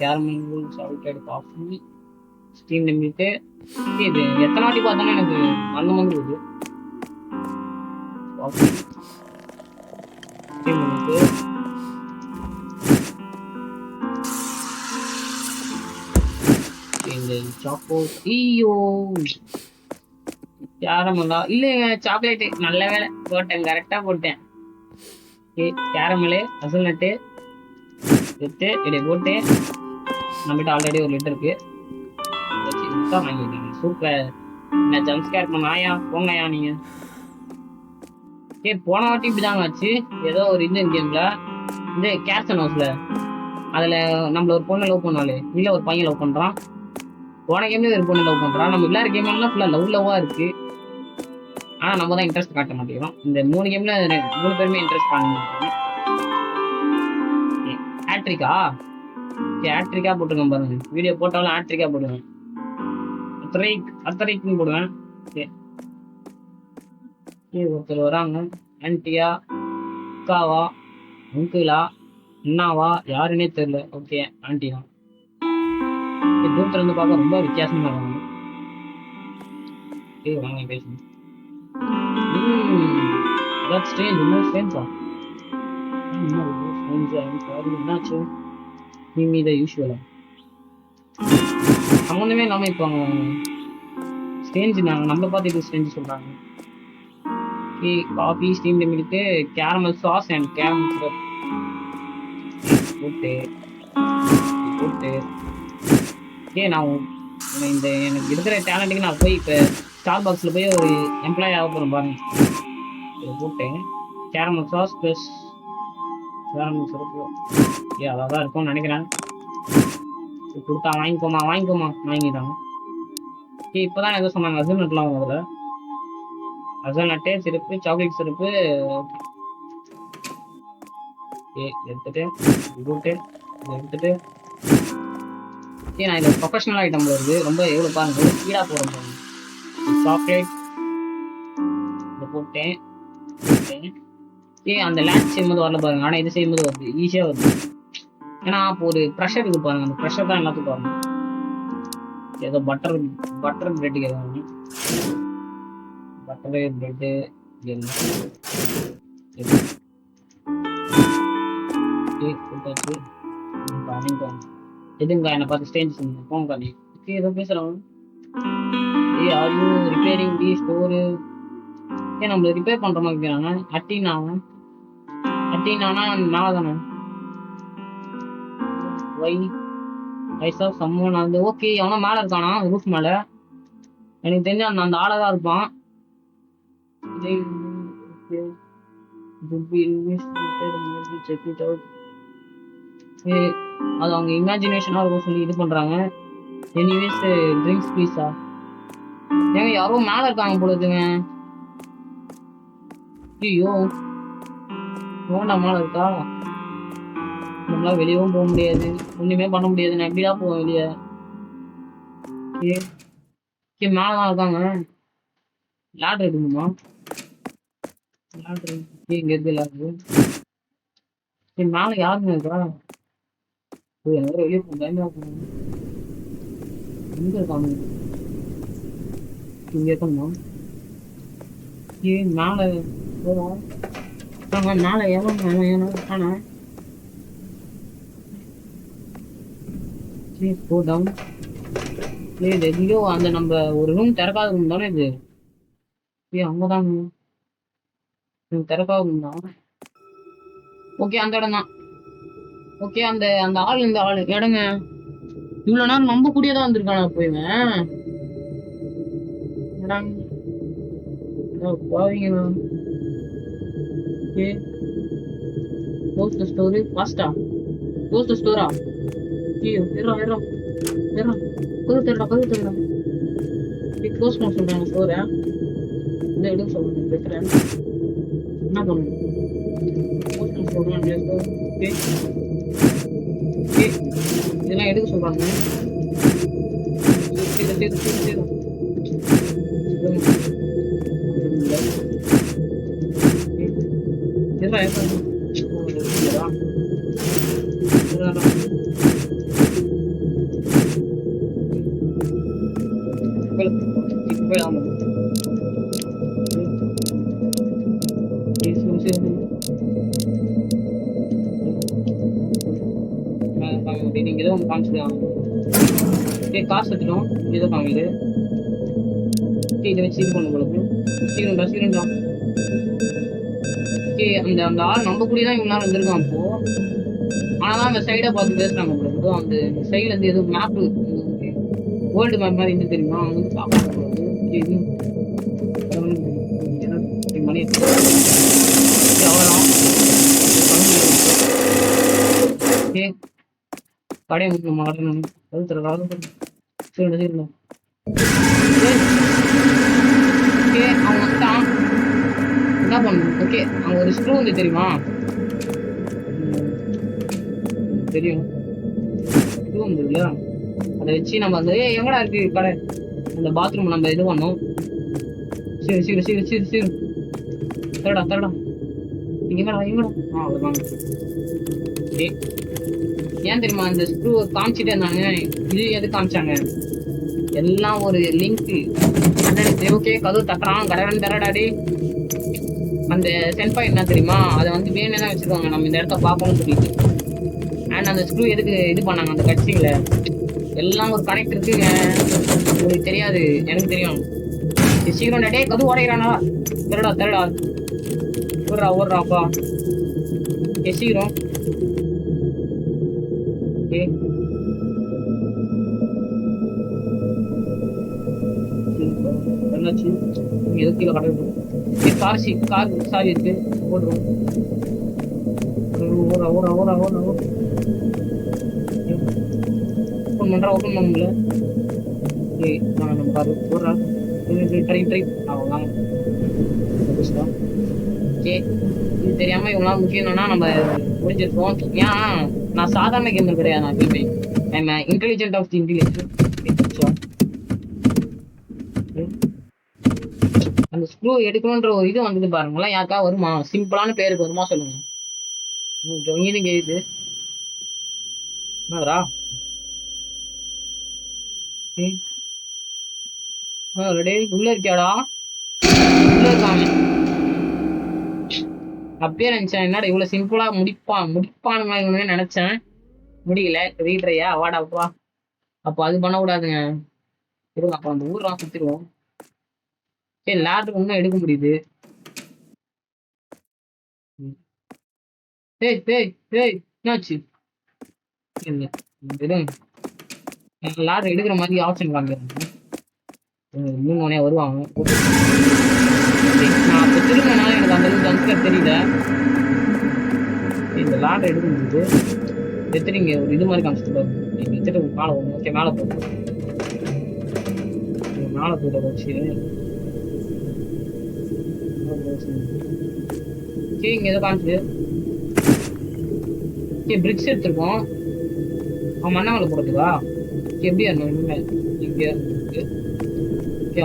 A: caramel salted coffee steam milk. இது எத்தனை வாட்டி பார்த்தாலும் எனக்கு மண்ணு வருது. காஃபி ஸ்டீம் மில்க்கு இந்த சாக்கோ. ஐயோ கேரமலா இல்லைங்க சாக்லேட்டு. நல்ல வேலை போட்டேன் கரெக்டாக போட்டேன். கேரமலு அசல் நட்டு எடுத்து இதை போட்டு நம்மகிட்ட ஆல்ரெடி ஒரு லிட்டர் இருக்கு. வச்சு இதுதான் வாங்கிருக்கீங்க. சூப்பர். என்ன ஜம்ப் ஸ்கேர் பண்ண ஆயா போங்கயா நீங்க. போன வாட்டி இப்படிதாங்க ஆச்சு. ஏதோ ஒரு இந்தியன் கேம்ல இந்த கேட்சன் ஹவுஸ்ல அதுல நம்மள ஒரு பொண்ணு லவ் பண்ணாலே இல்ல ஒரு பையன் லவ் பண்றான். போன கேம்ல ஒரு பொண்ணு லவ் பண்றான். நம்ம விளையாடுற கேம் எல்லாம் ஃபுல்லா லவ்வா இருக்கு. ஆனா நம்ம தான் இன்ட்ரெஸ்ட் காட்ட மாட்டேங்கிறோம். இந்த 3 கேம்ல 3 பேருமே இன்ட்ரெஸ்ட் காட்ட மாட்டேங்கிறோம். ஹேட்ரிக்கா ஹேட்ரிக்கா போட்டுருக்கேன் பாருங்க. வீடியோ போட்டாலும் ஹேட்ரிக்கா போடுவேன். அத்தரைக்குன்னு போடுவேன். ஒருத்தர் வராங்க. ஆன்டியா அக்காவா அங்கிளா அண்ணாவா யாருன்னே தெரியல. ஓகே ஆன்டி தான். தூரத்துல இருந்து பார்க்க ரொம்ப வித்தியாசமா இருக்காங்க. வாங்க பேசுங்க. That's strange. More strange. என்னாச்சு? Give me the usual. சம்மந்தமே இல்லாம இப்போ ஸ்டேஞ்ச் நம்மளை பார்த்து இது ஸ்டேஞ்ச் சொல்றாங்க. Coffee steamed milk caramel sauce and caramel syrup போட்டு நான் இந்த எனக்கு இருக்கிற டேலண்ட்டுக்கு நான் போய் இப்போ ஸ்டார் பாக்ஸில் போய் ஒரு எம்ப்ளாயி ஆக போகிறேன் பாருங்க. இதை போட்டேன். Caramel sauce plus caramel syrup அதாக தான் இருக்கும்னு நினைக்கிறேன். கொடுத்தா வாங்கிக்கோமா வாங்கிட்டாங்க. இப்போதான் எதோ சொன்னாங்க அசல்நட்லாம் அதில் அசல்நட்டு சிறப்பு சாக்லேட் சிறப்பு எடுத்துட்டு போட்டு எடுத்துட்டு நான் இதில் ப்ரொஃபஷனல் ஐட்டம் வருது. ரொம்ப எவ்வளோ பாருங்க ஸ்பீடாக போகிறோம். சாக்லேட் இதை போட்டேன். அந்த லேண்ட் செய்யும்போது வரல பாருங்க. ஆனால் இது செய்யும்போது வருது, ஈஸியாக வருது. ஏன்னா அப்போ ஒரு ப்ரெஷர் இருக்கு பாருங்க. அந்த ப்ரெஷர் தான் எல்லாத்துக்கும் வரணும். ஏதோ பட்டர் பிரெட் கேட்குறாங்க. பட்டர் பிரெட்டு எதுங்க என்னை பார்த்து ஸ்டேஞ்ச் போங்க. ஏதோ பேசுகிறாங்க. Are you repairing the store? நம்மள ரிப்பேர் பண்ணுற மாதிரி இருக்கிறாங்க. அட்டினானா நான் தானே சம்மன் அந்த ஓகே. அவனா மேலே இருக்கானா ரூஃப் மேலே? எனக்கு தெரிஞ்ச அந்த ஆளை தான் இருப்பான். அது அவங்க இமேஜினேஷனா இருக்கும் சொல்லி இது பண்றாங்க. எனிவேஸ் ட்ரிங்க்ஸ் ப்ளீஸா? ஏங்க யாரோ மேலே இருக்காங்க போல இருக்குங்க. ஐயோ ஓண்டா மேலே இருக்கா? நம்மளால வெளியவும் போக முடியாது, ஒண்ணுமே பண்ண முடியாது. நான் எப்படிதான் போவேன் வெளியே? மேலதான் இருக்காங்க. லேடர் இருக்குமா? இங்க இருக்கு லேடர். மேல யாருங்க இருக்கா? வெளியே பயமா இருக்கும். எங்க இருக்காங்க? இங்க இருக்கணுமா? மேல போவோம். மேல எவன் இருக்கானா? go down. எங்கேயோ அந்த நம்ம ஒரு ரூம் திறக்காத ரூம் தானே இது? அங்கதான் திறக்காத ரூம் தான். ஓகே அந்த இடம் தான். ஓகே அந்த அந்த ஆள் இந்த ஆள் இடங்க இவ்வளவு நேரம் நம்ம கூடியதான் வந்திருக்கானா போய்வேன் போவீங்களா? ஓகே க்ளோஸ் தி ஸ்டோர் ஃபாஸ்டா. க்ளோஸ் தி ஸ்டோரா? ஏறா கது தெரியல. க்ளோஸ் பண்ண சொல்றாங்க ஸ்டோரை. இந்த இடம் சொல்லுங்க பேசுறேன். என்ன பண்ணுங்க? க்ளோஸ் பண்ண சொல்றாங்க. ஓகே இதெல்லாம் எடுக்க சொல்றாங்க. நீங்க ஏதோ ஒன்று காமிச்சுக்கலாம். காசு வச்சுட்டோம். ஏதோ காமிக்குது. இதை வச்சு இது பண்ண உங்களுக்கு சீரண்டா. அந்த அந்த ஆள் நம்ம கூட தான் இவங்க நேரம் வந்திருக்கான். இப்போ ஆனால் அந்த சைடை பார்த்து பேசுறாங்க உங்களுக்கு. அந்த சைடுல இருந்து ஏதோ மேப் வேர்ல்டு மேப் மாதிரி இருந்து தெரியுமா, அவங்க வந்து சாப்பிடுறது மணி அவ்வளோதான். கடையை விட்டு மாட்டணும் சரி ஓகே. அவன் வந்துட்டான், என்ன பண்ணணும்? ஓகே, அவங்க ஒரு ஸ்க்ரூ வந்து தெரியுமா, தெரியும் ஸ்க்ரூ வந்து இல்லையா, அதை வச்சு நம்ம அந்த எங்கடா இருக்கு கடை, அந்த பாத்ரூம் நம்ம இது பண்ணோம். சரி சரி சரி சரி சரி தரடா தரடா, எங்கடா எங்கடா, அவ்வளோதாங்க. ஏன் தெரியுமா இந்த ஸ்க்ரூ காமிச்சிட்டே இருந்தாங்க, இது எது காமிச்சாங்க, எல்லாம் ஒரு லிங்க். அண்ணனுக்கு ஓகே கதவு தட்டுறான், கடவுள் தரடாடி. அந்த சென்பாய் என்ன தெரியுமா, அதை வந்து வேணும்னு தான் வச்சிருக்காங்க, நம்ம இந்த இடத்த பார்க்கணும்னு சொல்லிட்டு. அண்ட் அந்த ஸ்க்ரூ எதுக்கு இது பண்ணாங்க அந்த கட்சியில, எல்லாம் ஒரு கனெக்ட் இருக்குங்க, உங்களுக்கு தெரியாது, எனக்கு தெரியும். சீக்கிரம் டே கதவு உடையிறானா, தரடா தரடா, ஓடுறா ஓடுறாப்பா, சீக்கிரம். ஓகே என்னாச்சு, எது கீழே கடை கார் சாரி இருக்கு, ஓடுறோம் ஓடுறா ஓடுறா ஓடுறா ஓடுறா ஓப்பன் பண்ணுறா, ஓப்பன் பண்ண முடியல. நம்ம கார் ஓடுறா, ட்ரை ட்ரை அவ்வளோதான். ஓகே, இது தெரியாம இவங்களாம் முக்கியம் என்னன்னா நம்ம புரிஞ்சிருக்கோம். ஏன் நான் சாதாரண கேமர் கிடையாது, நான் எப்பயுமே I'm intelligent of the intelligent. அந்த ஸ்க்ரூ எடுக்கணுன்ற ஒரு இது வந்தது பாருங்களேன், யாருக்கா வருமா, சிம்பிளான பேருக்கு வருமா சொல்லுங்க. இது இது என்னடா ரெடி, உள்ள இருக்கியாடா, உள்ள இருக்காங்க. அப்பயே நினைச்சேன் என்னடா இவ்வளவு சிம்பிளா முடிப்பானுங்க நினைச்சேன், முடியல. ரீட்ரையா வாடாப்பா, அப்போ அது பண்ணக்கூடாதுங்க. இருங்க அப்போ அந்த ஊர்லாம் சுத்திடுவோம். சரி லேட்ருக்கு இன்னும் எடுக்க முடியுது. ஏய் ஏய் ஏய் என்னாச்சு, லேட்ரு எடுக்கிற மாதிரி ஆப்ஷன் காமிக்கிறாங்க. மூணு வருவாங்க. நான் அப்போ திரும்பினால எனக்கு அந்த அளவுக்கு கன்சிடர் தெரியல. இந்த லேட்ரு எடுக்க முடியுது, எத்தனைங்க ஒரு இது மாதிரி காமிச்சிட்டு எடுத்துட்டு மேலே போகணும். ஓகே மேலே போகும், மேலே போயிட வச்சு சரி இங்க எதோ காமிச்சுது. சரி பிரிக்ஸ் எடுத்துருக்கோம், அவன் மண்ணை மேலே போடுறதுக்கா, எப்படியா இருந்தோம் இங்கே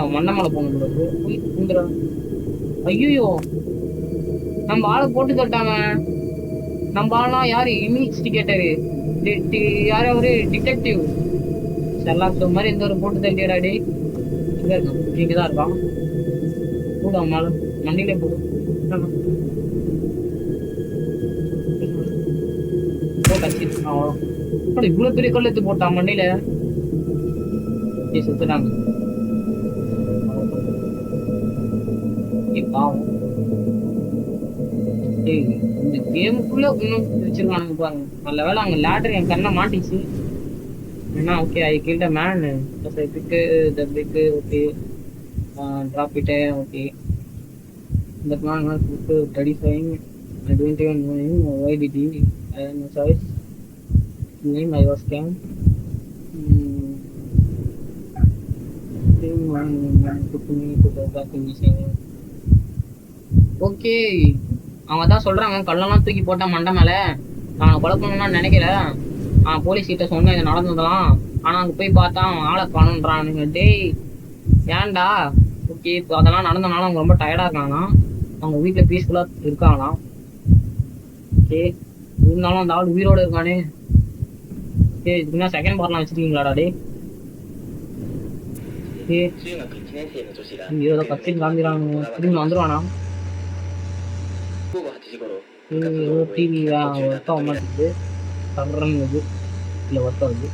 A: அவன் மண்ணை மேலே போகணும். ஐயோ நம்ம ஆளை போட்டு தட்டாங்க, நம்ம ஆளா யாரு இன்வெஸ்டிகேட்டரு, யாரு அவரு டிடெக்டிவ் ஷெர்லாக் மாதிரி இந்த ஒரு போட்டு தட்டியடாடி. இங்க இருக்கான், இங்கதான் இருக்கான், கூட அவன் மேல மண்டியிலே போடும் இவ்வளவு பெரிய கல் எடுத்து போட்டான் மண்டையில, சுத்துட்டாங்க. பாவம் இந்த கேமுக்குள்ள இன்னும் வச்சிருக்கானுங்க பாருங்க. நல்ல வேலை அங்க லேடர் என் கண்ணை மாட்டிச்சு. ஏன்னா okay I killed a man, pick the pick, okay drop it, okay. That man was terrifying. I don't even know him. Why did he? I had no choice. Name I was scammed. Took me to the back in the same. Okay. அவன் தான் சொல்றாங்க கல்லெல்லாம் தூக்கி போட்டா மண்டை மேல, நான் கொலை பண்ணணும்னு நினைக்கல. போலீஸ் கிட்ட சொன்னேன் இது நடந்ததெல்லாம், ஆனா அங்க போய் பார்த்தா ஆளை காணுன்றானுங்க. டேய் ஏன்டா, ஓகே இப்போ அதெல்லாம் நடந்தனால அவங்க ரொம்ப டயர்டா இருக்காங்களாம், அவங்க வீட்டுல பீஸ்ஃபுல்லா இருக்காங்களாம். ஓகே இருந்தாலும் அந்த ஆள் உயிரோட இருக்கானே. சரி இதுனா செகண்ட் பார்ட்லாம் வச்சிருக்கீங்களாடா டே. ஏதோ கத்தின்னு காமிக்கிறாங்க, திரும்பி வந்துருவானா. டிவி ஒர்க் ஆக மாட்டேங்குது, தர்றது இல்லை ஒர்க் ஆகுது.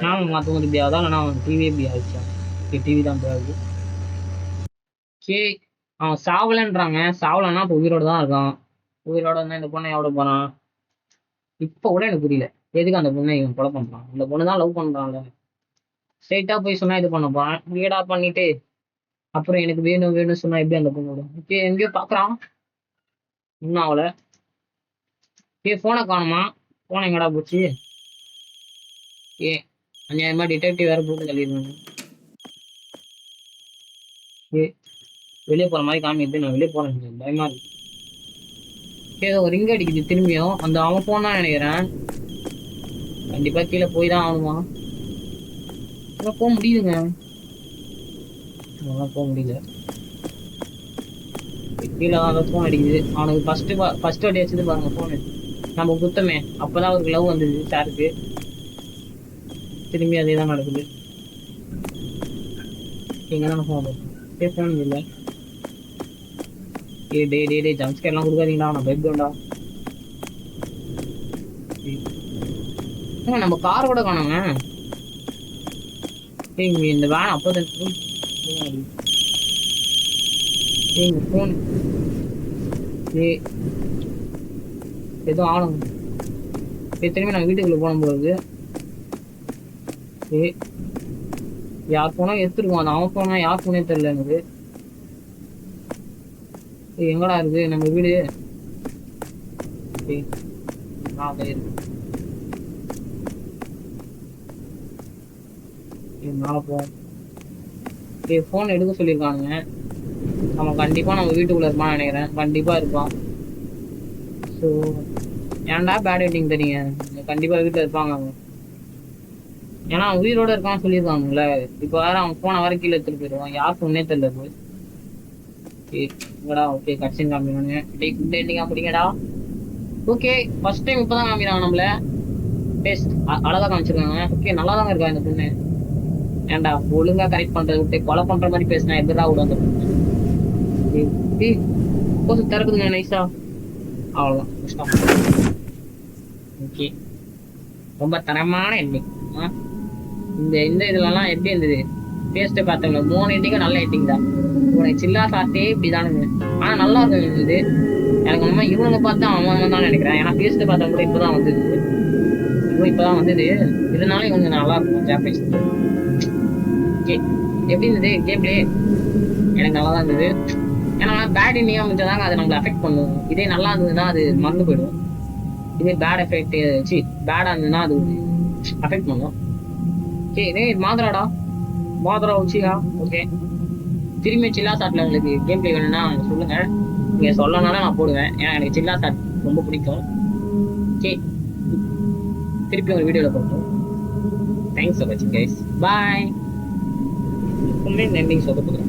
A: சேனல் மாற்ற முடியாது, இல்லைனா அவன் டிவியே இப்படி ஆயிடுச்சா. டிவி தான் இப்படி ஆகுது. ஓகே அவன் சாவலன்றாங்க, சாவலன்னா இப்போ உயிரோட தான் இருக்கான். உயிரோட இருந்தா இந்த பொண்ணை எவ்வளோ போறான். இப்ப கூட எனக்கு புரியல எதுக்கு அந்த பொண்ணை இவன் கொலை பண்றான். அந்த பொண்ணு தான் லவ் பண்றான்ல. ஸ்ட்ரைட்டா போய் சொன்னா இது பண்ண போறான். வீடா பண்ணிட்டு அப்புறம் எனக்கு வேணும் வேணும்னு சொன்னா எப்படி அந்த பொண்ணோட எங்கேயோ பாக்குறான். இன்னும் அவளை போனை காணுமா? போனை எங்கடா போச்சு? ஏ அநியாயமா டிடெக்டிவ் வேற போட்டு தள்ளிடுவாங்க. ஏ வெளியே போற மாதிரி காமிக்குது. நான் வெளியே போறேன், பயமா இருக்கு. ஏதோ ஒரு ரிங் அடிக்குது திரும்பியும். அந்த அவன் போன் தான் நினைக்கிறேன். கண்டிப்பா கீழே போய் தான் ஆகணுமா? போக முடியுதுங்க. போக முடியல. கீழே தான் போன் அடிக்குது. அவனுக்கு ஃபர்ஸ்ட் வாட்டி வச்சது பாருங்க போனு. நம்ம குத்தமே அப்பதான் அவருக்கு லவ் வந்தது சாருக்கு. திரும்பி அதே தான் நடக்குது. எங்கதான் போன் போன் இல்லை. டே ஜம்ஸ்கேர் எல்லாம் கொடுக்காதீங்களா, நான் பயப்படுவேன்டா. நம்ம கார் கூட காணுங்க. இங்க இந்த வேன் அப்பதான் போன் ஏதோ ஆளுங்க. திரும்பி நாங்கள் வீட்டுக்குள்ள போகும்போது யார் போனா எடுத்துருக்கோம். அந்த அவன் போனா யார் போனே தெரியல எனக்கு. எங்கடா இருக்கு நம்ம வீடு? மேல போவோம். போன் எடுக்க சொல்லியிருக்கானுங்க. அவன் கண்டிப்பா நம்ம வீட்டுக்குள்ள இருப்பான்னு நினைக்கிறேன். கண்டிப்பா இருப்பான். ஸோ ஏன்டா பேட் ரைட்டிங் தெரியுங்க. கண்டிப்பா வீட்டுல இருப்பாங்க அவங்க. ஏன்னா அவன் உயிரோட இருக்கான்னு சொல்லியிருக்காங்கல்ல. இப்போ வேற அவன் போன வர கீழே எடுத்துட்டு போயிடுவான். யார் சொன்னே தெரியல போய். ஓகே கட்சின் காமிக்கிறானுங்க. அப்படிங்கடா. ஓகே ஃபர்ஸ்ட் டைம் இப்பதான் காமிக்கிறாங்க நம்மள. பேஸ்ட் அழகா காமிச்சிருக்காங்க. ஓகே நல்லா தாங்க இருக்கா இந்த பொண்ணு. ஏன்டா ஒழுங்கா கரெக்ட் பண்றது விட்டு கொலை பண்ற மாதிரி பேசினா எதிரா விட அந்த பொண்ணு. திறக்குதுங்க நைஸா. அவ்வளவுதான் கஷ்டம். ஓகே ரொம்ப தரமான எண்டிங். இந்த இதுலலாம் எப்படி இருந்தது? பேஸ்ட் பார்த்தவங்க 3 எண்டிங்கும் நல்ல எண்டிங் தான். உனக்கு சில்லா சாத்தே இப்படிதானுங்க. ஆனா நல்லா இருக்கும் இது. எனக்கு நம்ம இவனுங்க பார்த்து அவன் தான் நினைக்கிறேன். ஏன்னா பேஸ்ட் பார்த்தவங்க கூட இப்பதான் வந்தது. இப்பதான் வந்தது. இதனால இவங்க நல்லா இருக்கும் ஜாப்பனீஸ். ஓகே எப்படி இருந்தது கேம் பிளே? எனக்கு நல்லா தான் இருந்தது. ஏன்னா பேட் எண்டிங்கா முடிஞ்சதாங்க அது நம்மளை அஃபெக்ட் பண்ணும். இதே நல்லா இருந்ததுன்னா அது மறந்து போயிடும். இதே பேட் எஃபெக்ட் பேடா இருந்ததுன்னா அது அஃபெக்ட் பண்ணும். ஓகே மாதராடா மாதரா வச்சியா? ஓகே திரும்பி சில்லா சாட்ல உங்களுக்கு கேம் பிளே வேணும்னா சொல்லுங்க. நீங்க சொல்லனாலும் நான் போடுவேன். ஏன்னா எனக்கு சில்லா சாட் ரொம்ப பிடிக்கும். ஓகே திருப்பி ஒரு வீடியோல போட்டோம். தேங்க்ஸ் ஃபார் வாட்சிங் கைஸ். பாய். எப்பவுமே எண்டிங் சொல்ல போகிறேன்.